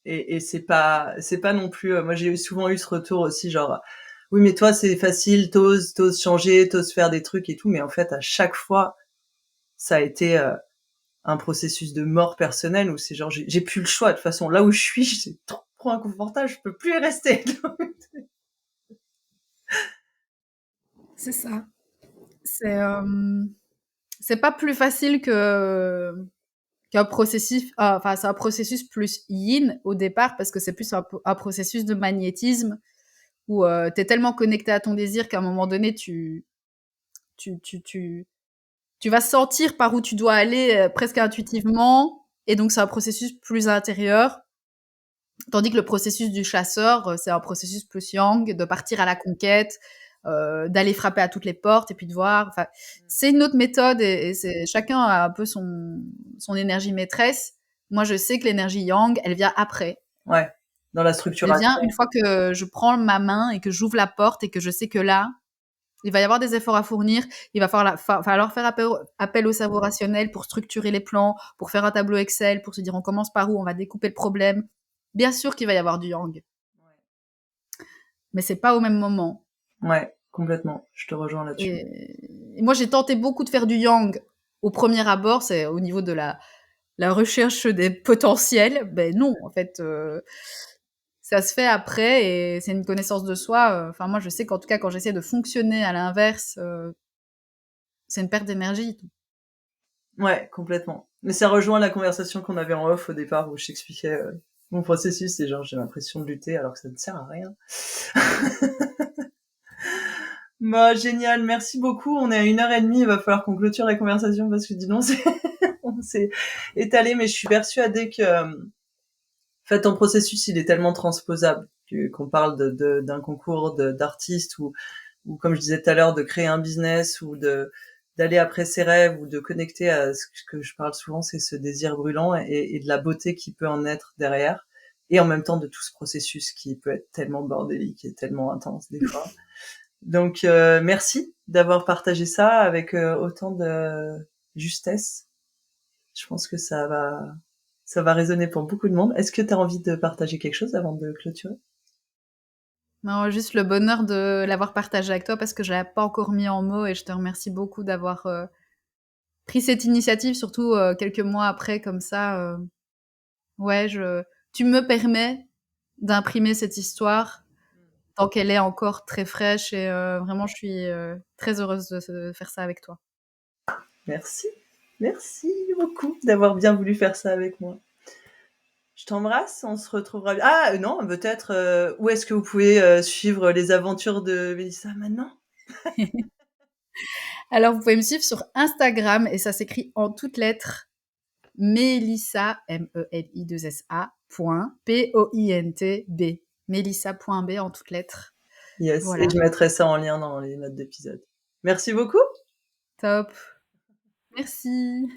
Et c'est pas non plus. Moi, j'ai souvent eu ce retour aussi, genre, oui, mais toi, c'est facile, t'oses changer, t'oses faire des trucs et tout, mais en fait, à chaque fois, ça a été un processus de mort personnelle où c'est genre j'ai plus le choix de toute façon là où je suis c'est trop inconfortable, je peux plus y rester. C'est ça. C'est pas plus facile que qu'un processus, enfin c'est un processus plus yin au départ parce que c'est plus un processus de magnétisme où t'es tellement connecté à ton désir qu'à un moment donné tu, tu, tu, tu vas sentir par où tu dois aller presque intuitivement et donc c'est un processus plus intérieur. Tandis que le processus du chasseur, c'est un processus plus yang, de partir à la conquête, d'aller frapper à toutes les portes et puis de voir. Enfin, c'est une autre méthode et c'est chacun a un peu son énergie maîtresse. Moi, je sais que l'énergie yang, elle vient après. Ouais, dans la Elle structuration. vient une fois que je prends ma main et que j'ouvre la porte et que je sais que là, il va y avoir des efforts à fournir. Il va falloir faire appel au cerveau rationnel pour structurer les plans, pour faire un tableau Excel, pour se dire on commence par où, on va découper le problème. Bien sûr qu'il va y avoir du yang, mais c'est pas au même moment. Ouais, complètement, je te rejoins là-dessus. Et moi, j'ai tenté beaucoup de faire du yang au premier abord, c'est au niveau de la recherche des potentiels. Ben non, en fait, ça se fait après et c'est une connaissance de soi. Enfin, moi, je sais qu'en tout cas, quand j'essaie de fonctionner à l'inverse, c'est une perte d'énergie. Ouais, complètement, mais ça rejoint la conversation qu'on avait en off au départ où je t'expliquais mon processus et genre j'ai l'impression de lutter alors que ça ne sert à rien. Bah génial, merci beaucoup, on est à 1h30, il va falloir qu'on clôture la conversation parce que dis donc on s'est étalé, mais je suis persuadée que en fait, ton processus, il est tellement transposable qu'on parle d'un concours d'artistes ou comme je disais tout à l'heure, de créer un business ou d'aller après ses rêves ou de connecter à ce que je parle souvent, c'est ce désir brûlant et de la beauté qui peut en être derrière et en même temps de tout ce processus qui peut être tellement bordélique et tellement intense des fois. Donc, merci d'avoir partagé ça avec autant de justesse. Je pense que ça va résonner pour beaucoup de monde. Est-ce que tu as envie de partager quelque chose avant de clôturer? Non, juste le bonheur de l'avoir partagé avec toi parce que je l'avais pas encore mis en mots et je te remercie beaucoup d'avoir pris cette initiative, surtout quelques mois après, comme ça. Ouais, tu me permets d'imprimer cette histoire tant qu'elle est encore très fraîche et vraiment, je suis très heureuse de faire ça avec toi. Merci. Merci beaucoup d'avoir bien voulu faire ça avec moi. Je t'embrasse, on se retrouvera. Ah non, peut-être. Où est-ce que vous pouvez suivre les aventures de Mélissa maintenant? Alors, vous pouvez me suivre sur Instagram et ça s'écrit en toutes lettres Melissa, M-E-L-I-2-S-A, P-O-I-N-T-B. Melissa.b en toutes lettres. Yes, et Voilà. je mettrai ça en lien dans les notes d'épisode. Merci beaucoup. Top. Merci.